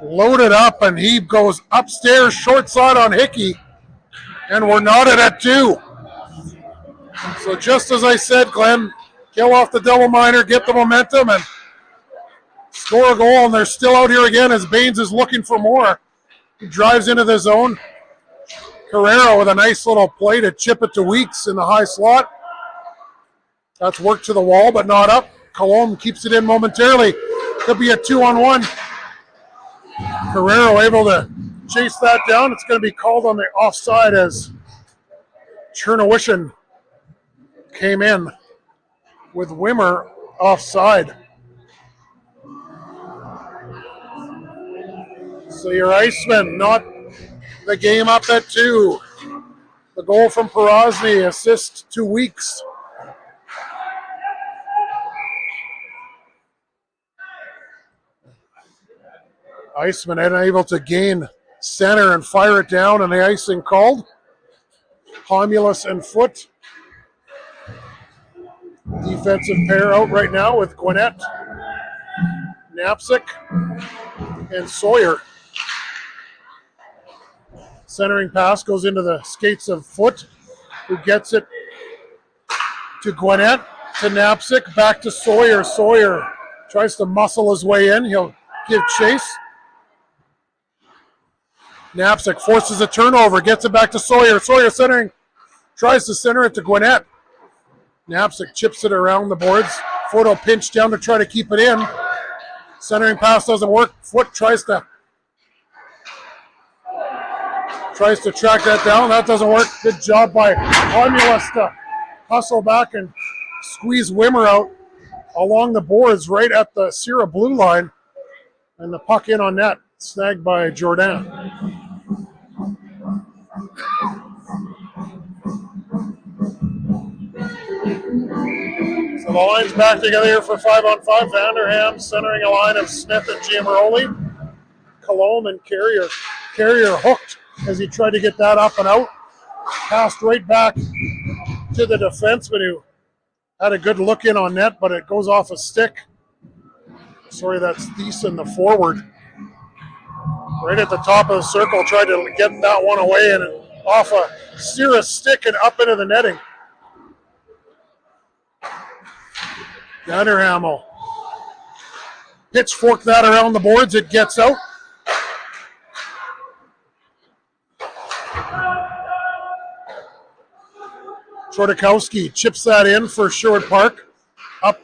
Loaded up, and he goes upstairs, short side on Hickey, and we're knotted at 2. So just as I said, Glenn, kill off the double minor, get the momentum, and score a goal, and they're still out here again as Baines is looking for more. He drives into the zone. Carrero with a nice little play to chip it to Weeks in the high slot. That's worked to the wall, but not up. Colomb keeps it in momentarily. Could be a 2-on-1. Carrero able to chase that down. It's going to be called on the offside as Chernowishin came in with Wimmer offside. So your Icemen not the game up at 2. The goal from Porosny, assist to Weeks. Iceman unable to gain center and fire it down, and the icing called. Homulus and Foot. Defensive pair out right now with Gwinnett, Knapczyk, and Sawyer. Centering pass goes into the skates of Foot, who gets it to Gwinnett, to Knapczyk, back to Sawyer. Sawyer tries to muscle his way in. He'll give chase. Knapczyk forces a turnover, gets it back to Sawyer. Sawyer centering, tries to center it to Gwinnett. Knapczyk chips it around the boards. Foot will pinch down to try to keep it in. Centering pass doesn't work. Foot tries to track that down. That doesn't work. Good job by Homulus to hustle back and squeeze Wimmer out along the boards right at the Sierra blue line. And the puck in on net, snagged by Jordan. So the line's back together here for 5-on-5. Vanderham centering a line of Smith and Giamaroli. Colomb and Carrier. Carrier hooked as he tried to get that up and out. Passed right back to the defenseman who had a good look in on net, but it goes off a stick. Sorry, that's Thiessen, the forward. right at the top of the circle, tried to get that one away and off a Sierra stick and up into the netting. Vanderham will pitchfork that around the boards. It gets out. Chordakowski chips that in for Sherwood Park. Up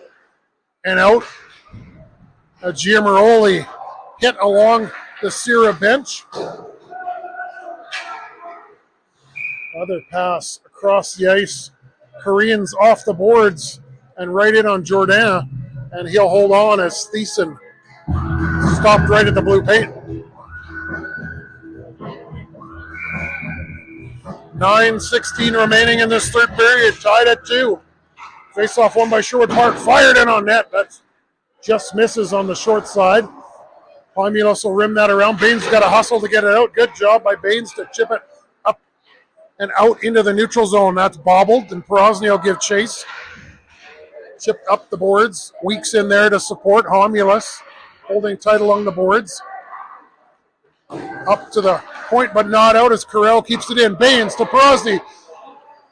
and out. Giamaroli hit along the Sierra bench. Other pass across the ice. Koreans off the boards and right in on Jourdain. And he'll hold on as Thiessen stopped right at the blue paint. 9:16 remaining in this third period, tied at 2. Face-off won by Sherwood Park, fired in on net. That just misses on the short side. Pomulus will rim that around. Baines got a hustle to get it out. Good job by Baines to chip it up and out into the neutral zone. That's bobbled, and Porosny will give chase. Chipped up the boards. Weeks in there to support. Homulus holding tight along the boards. Up to the point, but not out as Carell keeps it in. Baines to Porosny.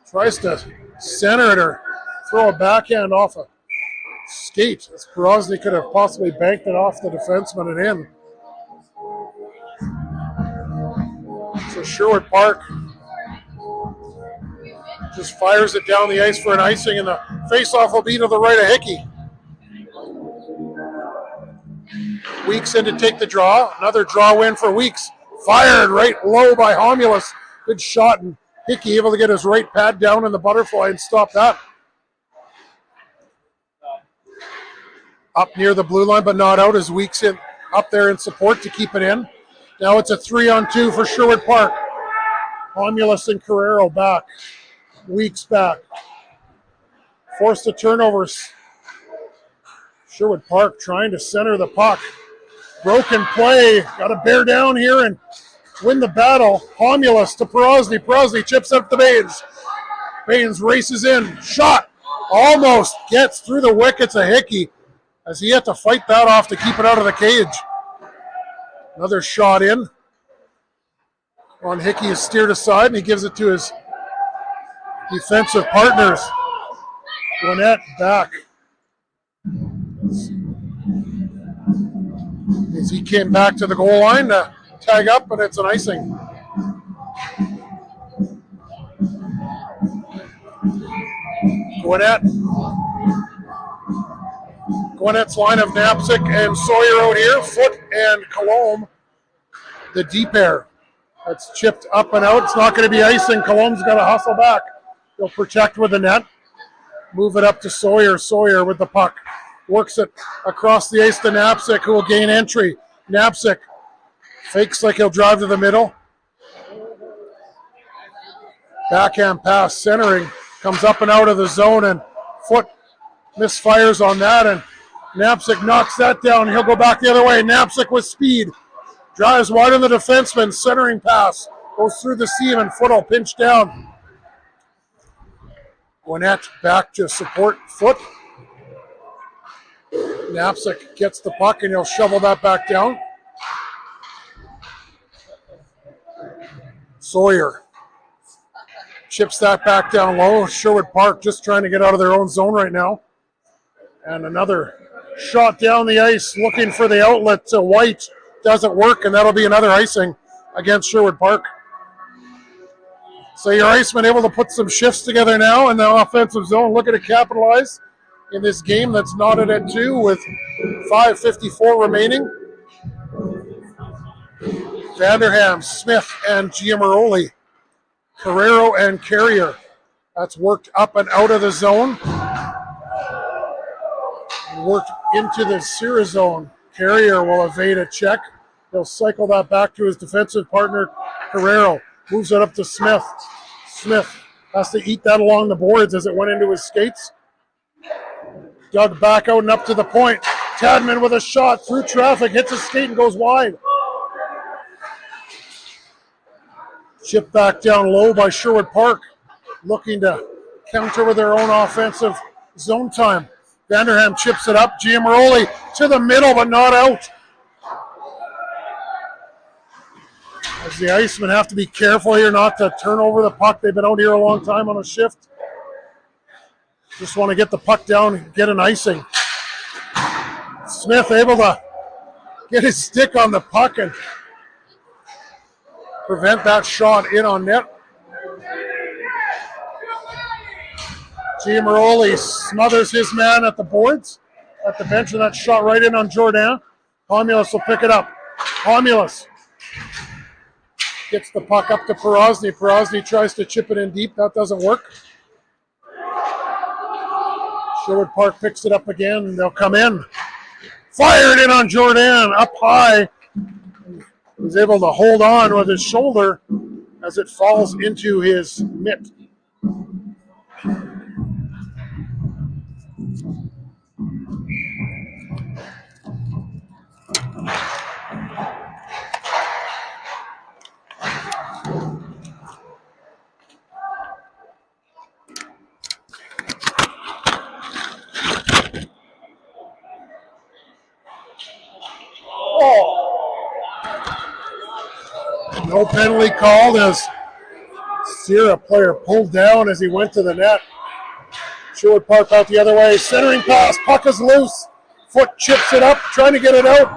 Tries to center it or throw a backhand off a skate. As Porosny could have possibly banked it off the defenseman and in. So Sherwood Park just fires it down the ice for an icing, and the face-off will be to the right of Hickey. Weeks in to take the draw. Another draw win for Weeks. Fired right low by Homulus. Good shot, and Hickey able to get his right pad down in the butterfly and stop that. Up near the blue line, but not out as Weeks in up there in support to keep it in. Now it's a 3-on-2 for Sherwood Park. Homulus and Carrero back. Weeks back. Forced to turnovers. Sherwood Park trying to center the puck. Broken play. Got to bear down here and win the battle. Homulus to Porosny. Porosny chips up the Baines. Baines races in. Shot. Almost gets through the wickets of Hickey as he had to fight that off to keep it out of the cage. Another shot in. On Hickey is steered aside, and he gives it to his defensive partners. Gwinnett back. As he came back to the goal line to tag up, and it's an icing. Gwinnett's line of Knapczyk and Sawyer out here. Foot and Colombe, the deep air. That's chipped up and out. It's not going to be icing. Colombe's got to hustle back. He'll protect with the net. Move it up to Sawyer. Sawyer with the puck. Works it across the ice to Knapczyk, who will gain entry. Knapczyk fakes like he'll drive to the middle. Backhand pass, centering. Comes up and out of the zone, and Foot misfires on that, and Knapczyk knocks that down. He'll go back the other way. Knapczyk with speed. Drives wide on the defenseman. Centering pass. Goes through the seam, and Foot will pinch down. Gwinnett back to support Foot. Knapczyk gets the puck, and he'll shovel that back down. Sawyer chips that back down low. Sherwood Park just trying to get out of their own zone right now. And another shot down the ice looking for the outlet to White. Doesn't work, and that'll be another icing against Sherwood Park. So your Icemen able to put some shifts together now in the offensive zone, looking to capitalize in this game that's knotted at 2 with 5:54 remaining. Vanderham, Smith, and Giamaroli. Carrero and Carrier. That's worked up and out of the zone. Worked into the Sierra zone. Carrier will evade a check. He'll cycle that back to his defensive partner, Carrero. Moves it up to Smith. Smith has to eat that along the boards as it went into his skates. Dug back out and up to the point. Tadman with a shot through traffic, hits his skate and goes wide. Chip back down low by Sherwood Park, looking to counter with their own offensive zone time. Vanderham chips it up. Giamaroli to the middle, but not out. As the Icemen have to be careful here not to turn over the puck. They've been out here a long time on a shift. Just want to get the puck down and get an icing. Smith able to get his stick on the puck and prevent that shot in on net. Giamaroli smothers his man at the boards, at the bench, and that shot right in on Jordan. Pomulus will pick it up. Pomulus gets the puck up to Perosny. Perosny tries to chip it in deep. That doesn't work. Sherwood Park picks it up again, and they'll come in. Fired in on Jordan, up high. He was able to hold on with his shoulder as it falls into his mitt. No penalty called as Sierra player pulled down as he went to the net. Sherwood Park out the other way. Centering pass. Puck is loose. Foot chips it up, trying to get it out.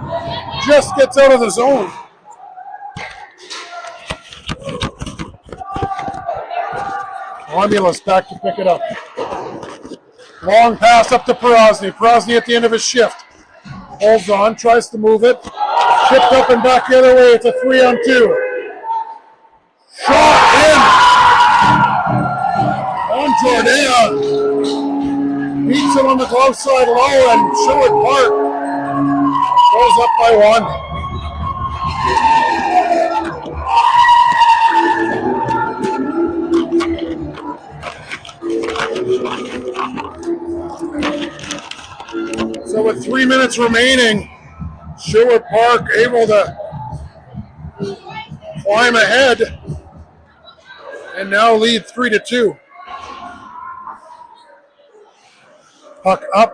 Just gets out of the zone. Romulus back to pick it up. Long pass up to Perosny. Perosny at the end of his shift. Holds on, tries to move it. Chipped up and back the other way. It's a 3-on-2. Shot in on Jordan. Beats it on the glove side low, and Sherwood Park goes up by 1. So with 3 minutes remaining, Sherwood Park able to climb ahead and now lead 3-2. Puck up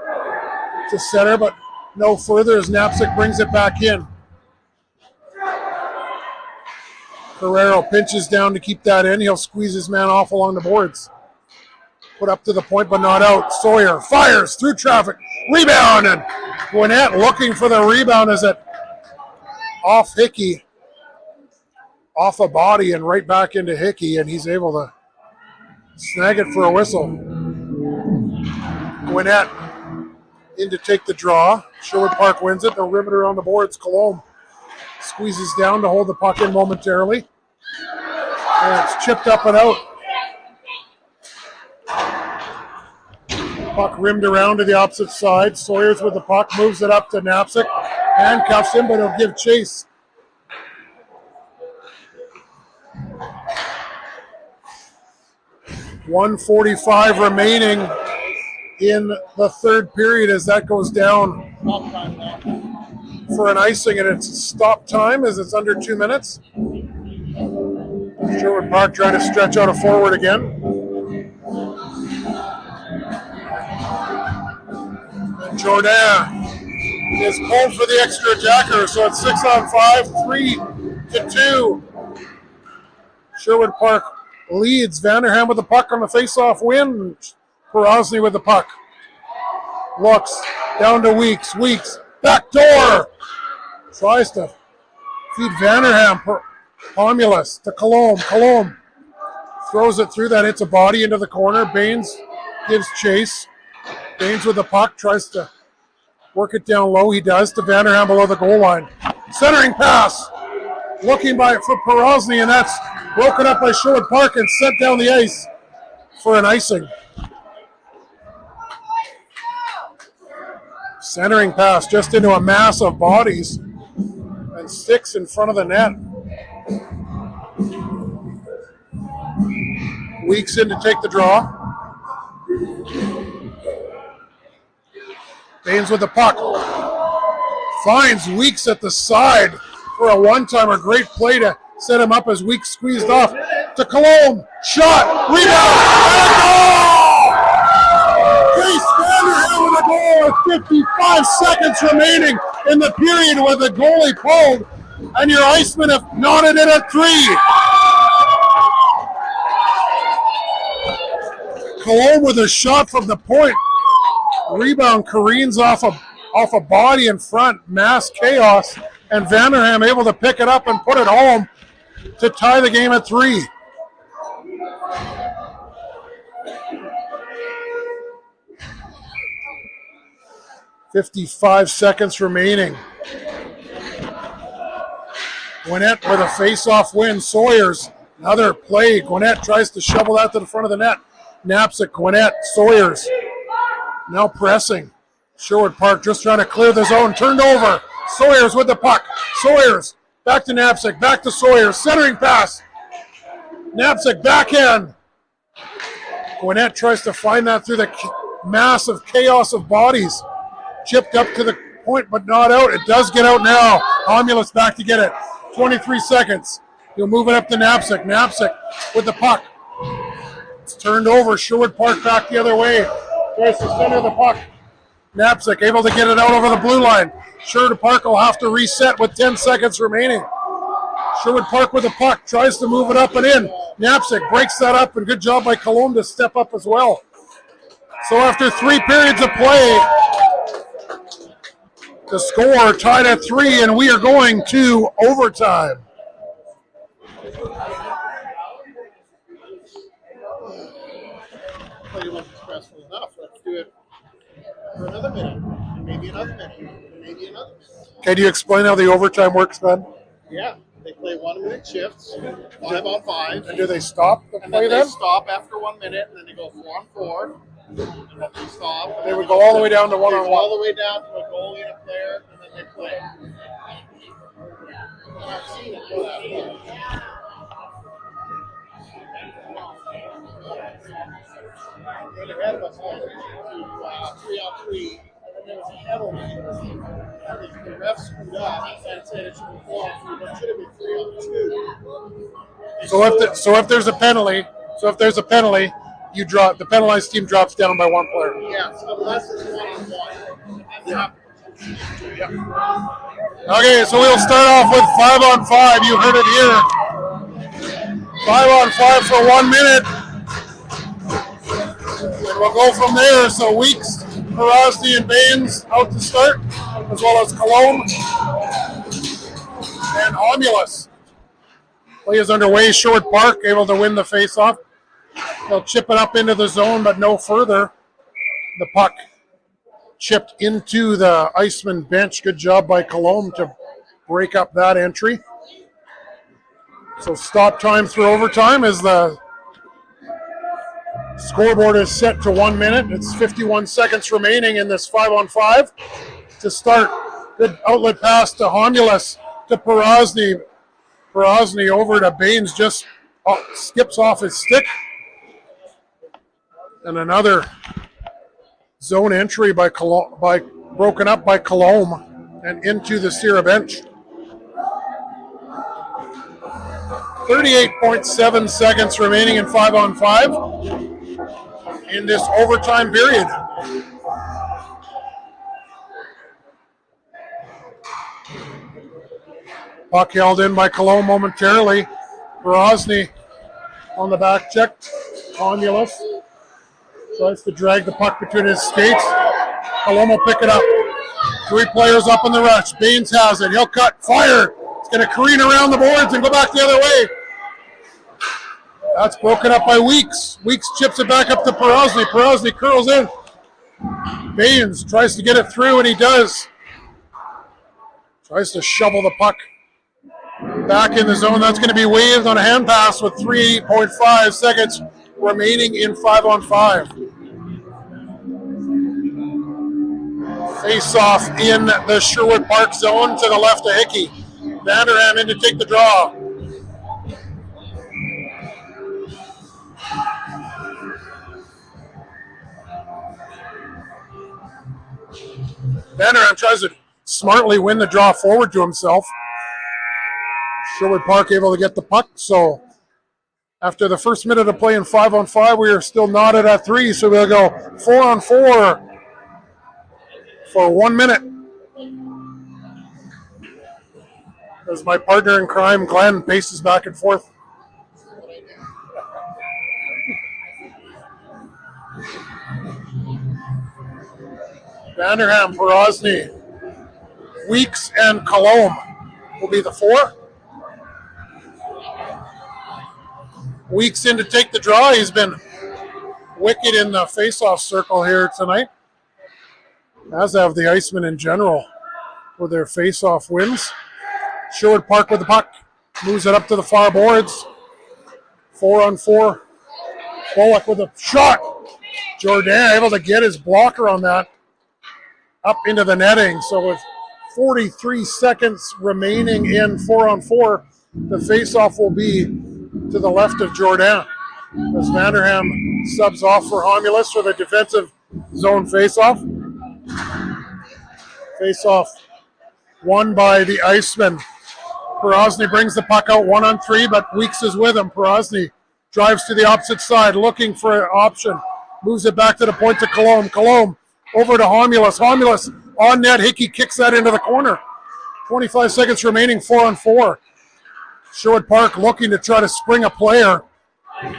to center, but no further as Knapczyk brings it back in. Carrero pinches down to keep that in. He'll squeeze his man off along the boards. Put up to the point, but not out. Sawyer fires through traffic. Rebound, and Gwinnett looking for the rebound as it off Hickey. Off a body and right back into Hickey, and he's able to snag it for a whistle. Gwinnett in to take the draw. Sherwood Park wins it. They'll rivet around the boards. Colombe squeezes down to hold the puck in momentarily. And it's chipped up and out. Puck rimmed around to the opposite side. Sawyers with the puck, moves it up to Knapczyk. Handcuffs him, but he'll give chase. .145 remaining in the third period as that goes down for an icing, and it's stop time as it's under 2 minutes. Sherwood Park trying to stretch out a forward again. And Jordan is pulled for the extra attacker, so it's 6-on-5, 3-2. Sherwood Park leads. Vanderham with the puck on the face-off win. Perosny with the puck. Looks down to Weeks. Weeks, back door. Tries to feed Vanderham. Pomulus to Colombe. Colombe throws it through that. Hits a body into the corner. Baines gives chase. Baines with the puck. Tries to work it down low. He does to Vanderham below the goal line. Centering pass. Looking for Perosny, and that's broken up by Sherwood Park and sent down the ice for an icing. Centering pass just into a mass of bodies and sticks in front of the net. Weeks in to take the draw. Baines with the puck. Finds Weeks at the side for a one-timer. Great play to set him up as Weeks squeezed off to Colombe. Shot, rebound, and a goal! Chase Vanderham with a goal with 55 seconds remaining in the period with the goalie pulled. And your Icemen have knotted it at 3. Cologne with a shot from the point. Rebound careens off a body in front. Mass chaos. And Vanderham able to pick it up and put it home to tie the game at 3. .55 seconds remaining. Gwinnett with a face-off win. Sawyers, another play. Gwinnett tries to shovel that to the front of the net. Naps at Gwinnett. Sawyers now pressing. Sherwood Park just trying to clear the zone. Turned over. Sawyers with the puck. Sawyers back to Knapsack. Back to Sawyers. Centering pass. Knapsack backhand. Gwinnett tries to find that through the massive chaos of bodies. Chipped up to the point, but not out. It does get out now. Homulus back to get it. 23 seconds. He'll move it up to Knapsack. Knapsack with the puck. It's turned over. Sherwood Park back the other way. Tries to center the puck. Knapsack able to get it out over the blue line. Sherwood Park will have to reset with 10 seconds remaining. Sherwood Park with the puck. Tries to move it up and in. Knapsack breaks that up, and good job by Cologne to step up as well. So after 3 periods of play, the score tied at 3, and we are going to overtime. But it wasn't stressful enough. Let's do it for another minute, and maybe another minute, and maybe another minute. Can you explain how the overtime works, Ben? Yeah, they play 1 minute shifts, 5 on 5. And do they stop the And play then they then? stop after 1 minute, and then they go 4 on 4. And then they stop. And They then would go all the way down to They go all 1-on-1. the way down to a goalie and a player, and then they play. I've seen it go that way. They're ahead of us to 3 on 3, and then there was a penalty. And the ref screwed up and said it should be 4 on 3, but it should have been 3 on 2. So if there's a penalty, you drop the penalized team drops down by 1 player. Yes, unless it's 1-on-1. Yeah. Okay, so we'll start off with 5 on 5. You heard it here. 5 on 5 for 1 minute. And we'll go from there. So Weeks, Perosny, and Baines out to start, as well as Cologne and Homulus. Play is underway. Sherwood Park able to win the faceoff. They'll chip it up into the zone, but no further. The puck chipped into the Icemen bench. Good job by Cologne to break up that entry. So stop time through overtime as the scoreboard is set to 1 minute. It's 51 seconds remaining in this 5 on 5 to start. Good outlet pass to Homulus to Perosny. Perosny over to Baines, just skips off his stick. And another zone entry by broken up by Cologne and into the Sierra bench. 38.7 seconds remaining in 5 on 5 in this overtime period. Puck held in by Cologne momentarily. Perosny on the back check. Homulus tries to drag the puck between his skates. Cologne will pick it up. 3 players up in the rush. Baines has it. He'll cut. Fire. It's going to careen around the boards and go back the other way. That's broken up by Weeks. Weeks chips it back up to Perosny. Perosny curls in. Baines tries to get it through, and he does. Tries to shovel the puck back in the zone. That's going to be waved on a hand pass with 3.5 seconds remaining in 5 on 5. Face off in the Sherwood Park zone to the left of Hickey. Vanderham in to take the draw. Vanderham tries to smartly win the draw forward to himself. Sherwood Park able to get the puck, so after the first minute of play in 5 on 5, we are still knotted at 3, so we'll go 4 on 4 for 1 minute. as my partner in crime, Glenn, paces back and forth. Vanderham, Porosny, Weeks, and Colomb will be the 4. Weeks in to take the draw. He's been wicked in the face-off circle here tonight, as have the Icemen in general with their face-off wins. Sherwood Park with the puck, moves it up to the far boards. 4-on-4. Bullock with a shot. Jordan able to get his blocker on that up into the netting. So with 43 seconds remaining in 4-on-4, the face-off will be to the left of Jordan, as Vanderham subs off for Homulus for the defensive zone face-off. Face-off won by the Icemen. Porosny brings the puck out 1-on-3, but Weeks is with him. Porosny drives to the opposite side, looking for an option. Moves it back to the point to Colomb. Colomb over to Homulus. Homulus on net. Hickey kicks that into the corner. 25 seconds remaining, 4-on-4. Sherwood Park looking to try to spring a player.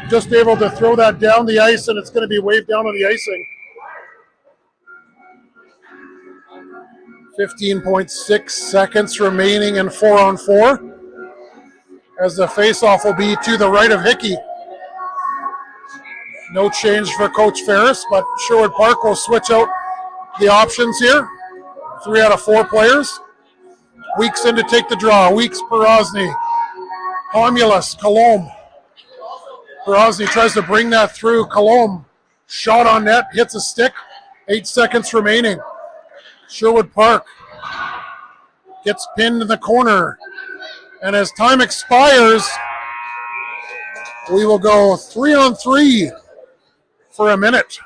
Just able to throw that down the ice, and it's going to be waved down on the icing. 15.6 seconds remaining in 4-on-4, as the faceoff will be to the right of Hickey. No change for Coach Ferris, but Sherwood Park will switch out the options here. 3 out of 4 players. Weeks in to take the draw. Weeks, Porosny, Homulus, Colomb. Porosny tries to bring that through. Colomb, shot on net, hits a stick. 8 seconds remaining. Sherwood Park gets pinned in the corner. And as time expires, we will go 3-on-3 for a minute.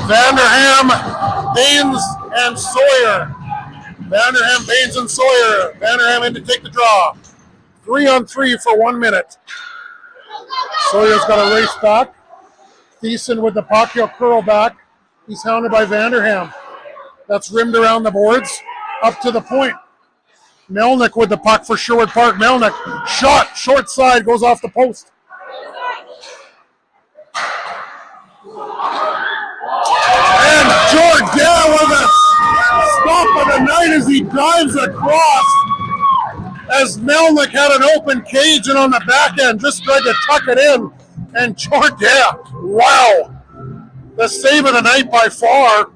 Vanderham, Baines, and Sawyer. Vanderham, Baines, and Sawyer. Vanderham in to take the draw. 3-on-3 for 1 minute. Sawyer's got to race back. Thiessen with the puck, he'll curl back. He's hounded by Vanderham. That's rimmed around the boards. Up to the point. Melnick with the puck for Sherwood Park. Melnick, shot, short side, goes off the post. And Jordan with a stop of the night as he dives across. As Melnick had an open cage and on the back end just tried to tuck it in. And Jordan, wow, the save of the night by far.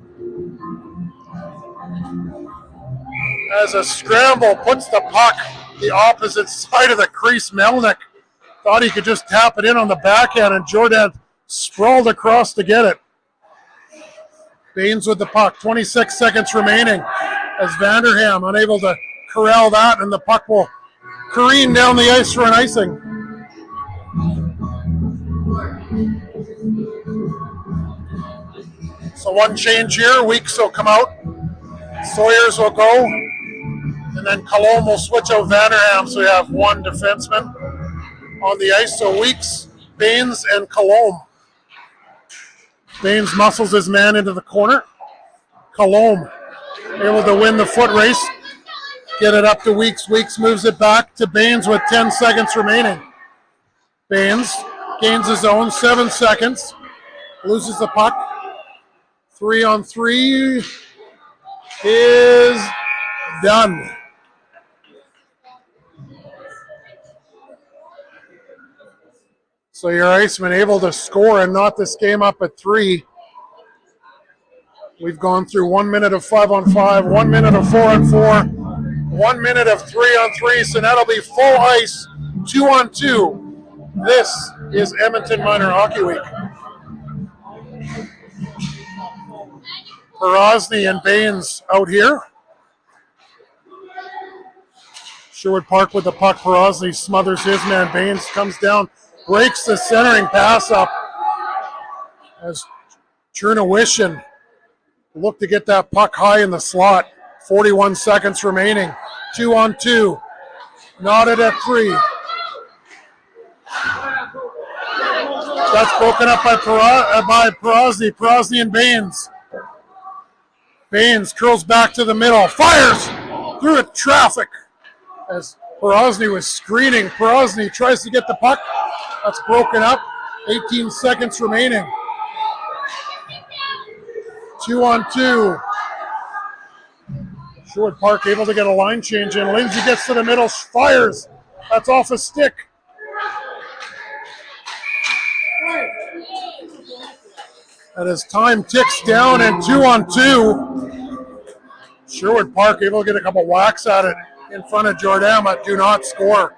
As a scramble puts the puck the opposite side of the crease. Melnick thought he could just tap it in on the back end, and Jordan sprawled across to get it. Baines with the puck, 26 seconds remaining, as Vanderham unable to corral that, and the puck will careen down the ice for an icing. So one change here. Weeks will come out. Sawyers will go. And then Colomb will switch out Vanderham. So we have one defenseman on the ice. So Weeks, Baines, and Colomb. Baines muscles his man into the corner. Colomb able to win the foot race. Get it up to Weeks. Weeks moves it back to Baines with 10 seconds remaining. Baines gains his own, 7 seconds. Loses the puck. 3-on-3 is done. So your Icemen able to score and knot this game up at 3. We've gone through 1 minute of 5-on-5, 1 minute of 4-on-4, 1 minute of 3-on-3, so that'll be full ice, 2-on-2. This is Edmonton Minor Hockey Week. Porosny and Baines out here. Sherwood Park with the puck. Porosny smothers his man. Baines comes down, breaks the centering pass up as Chernowishin look to get that puck high in the slot. 41 seconds remaining. 2-on-2. Knotted at 3. That's broken up by Perozzi. Perozzi and Baines. Baines curls back to the middle. Fires through the traffic as Perozzi was screening. Perozzi tries to get the puck. That's broken up. 18 seconds remaining. 2-on-2. Sherwood Park able to get a line change in. Lindsay gets to the middle, fires. That's off a stick. And as time ticks down and 2-on-2, Sherwood Park able to get a couple whacks at it in front of Jordan, but do not score.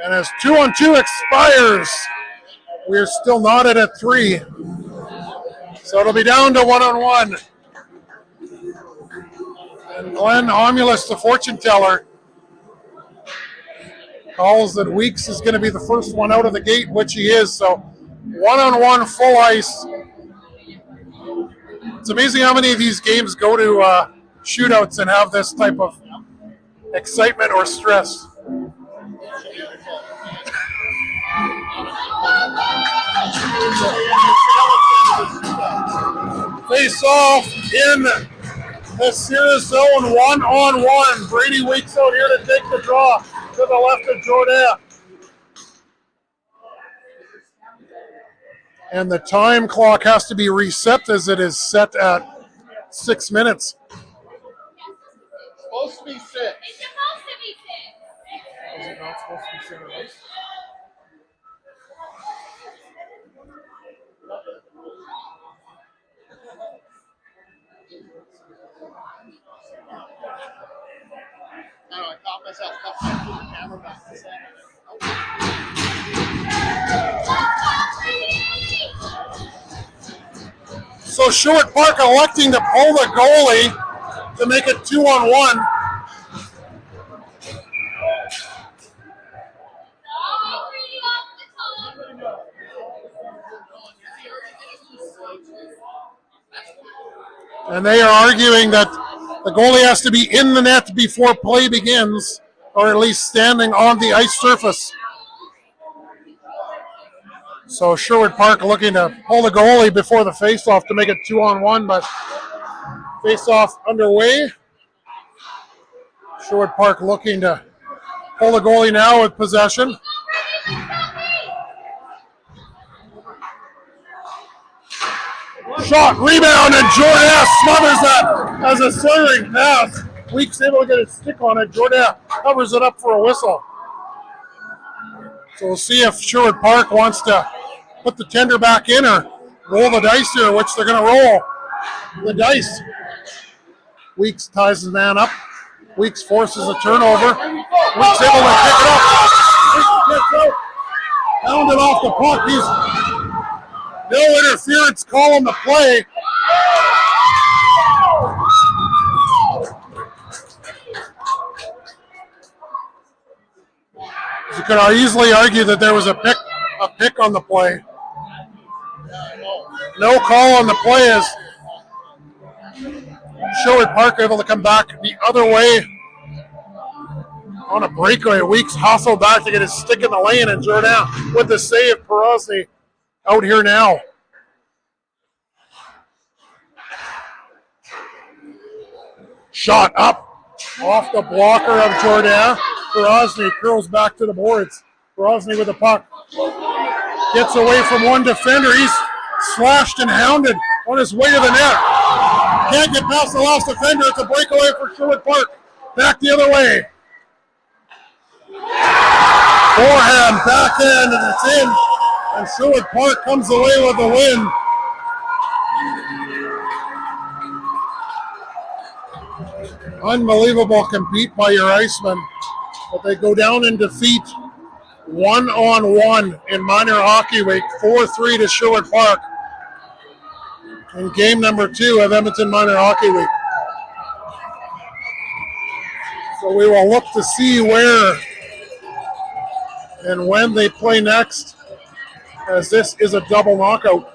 And as 2-on-2 expires, we're still knotted at 3. So it'll be down to 1-on-1. And Glenn Omulus, the fortune teller, calls that Weeks is going to be the first one out of the gate, which he is. So 1-on-1 full ice. It's amazing how many of these games go to shootouts and have this type of excitement or stress. Face off in the Sears zone, 1-on-1. Brady Weeks out here to take the draw to the left of Jordan. And the time clock has to be reset as it is set at 6 minutes. Supposed to be 6. It's supposed to be 6. Is it not supposed to be 6? I don't know, I caught myself putting the camera back. So Sherwood Park electing to pull the goalie to make it 2-on-1. And they are arguing that the goalie has to be in the net before play begins, or at least standing on the ice surface. So Sherwood Park looking to pull the goalie before the face-off to make it 2-on-1, but face-off underway. Sherwood Park looking to pull the goalie now with possession. Shot, rebound, and Jordan smothers that as a centering pass. Weeks able to get a stick on it. Jordan covers it up for a whistle. So we'll see if Sherwood Park wants to put the tender back in or roll the dice here, which they're going to roll the dice. Weeks ties his man up. Weeks forces a turnover. Weeks able to pick it up. Weeks gets out. Pounded off the puck. He's no interference call on the play. You could easily argue that there was a pick on the play. No call on the play as Sherwood Park able to come back the other way on a breakaway. Weeks hustled back to get his stick in the lane, and Jordan with the save. Perozzi out here now. Shot up off the blocker of Jordan. Perozzi curls back to the boards. Perozzi with the puck. Gets away from one defender. He's slashed and hounded on his way to the net. Can't get past the last defender. It's a breakaway for Sherwood Park. Back the other way. Forehand, backhand, and it's in. And Sherwood Park comes away with the win. Unbelievable compete by your Icemen. But they go down in defeat 1-on-1 in minor hockey week, 4-3 to Sherwood Park in game number 2 of Edmonton Minor Hockey Week. So we will look to see where and when they play next, as this is a double knockout.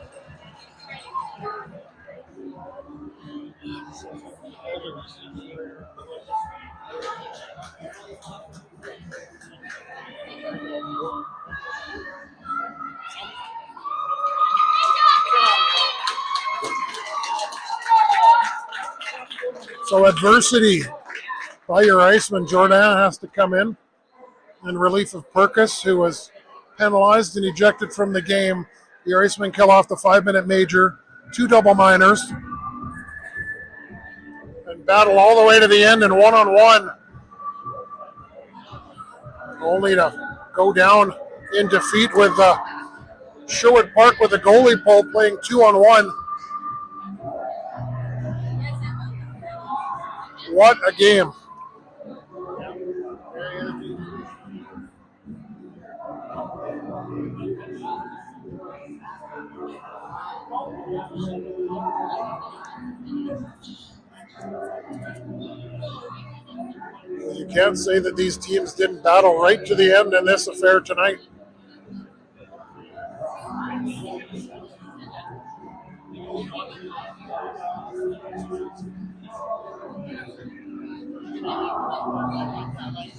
So adversity by your Iceman. Jordan has to come in relief of Perkis, who was penalized and ejected from the game. The Icemen kill off the 5-minute major, 2 double minors, and battle all the way to the end in one-on-one, only to go down in defeat with Sherwood Park with a goalie pole playing 2-on-1. What a game. You can't say that these teams didn't battle right to the end in this affair tonight.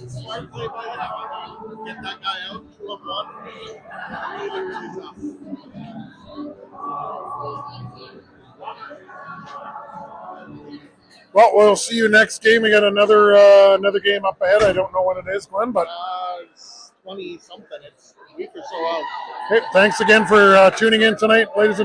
Smart play by him. Get that guy out, 2-on-1. Really, really tough. Well, we'll see you next game. We got another game up ahead. I don't know when it is, Glenn, but It's 20-something. It's a week or so out. hey, thanks again for tuning in tonight, ladies and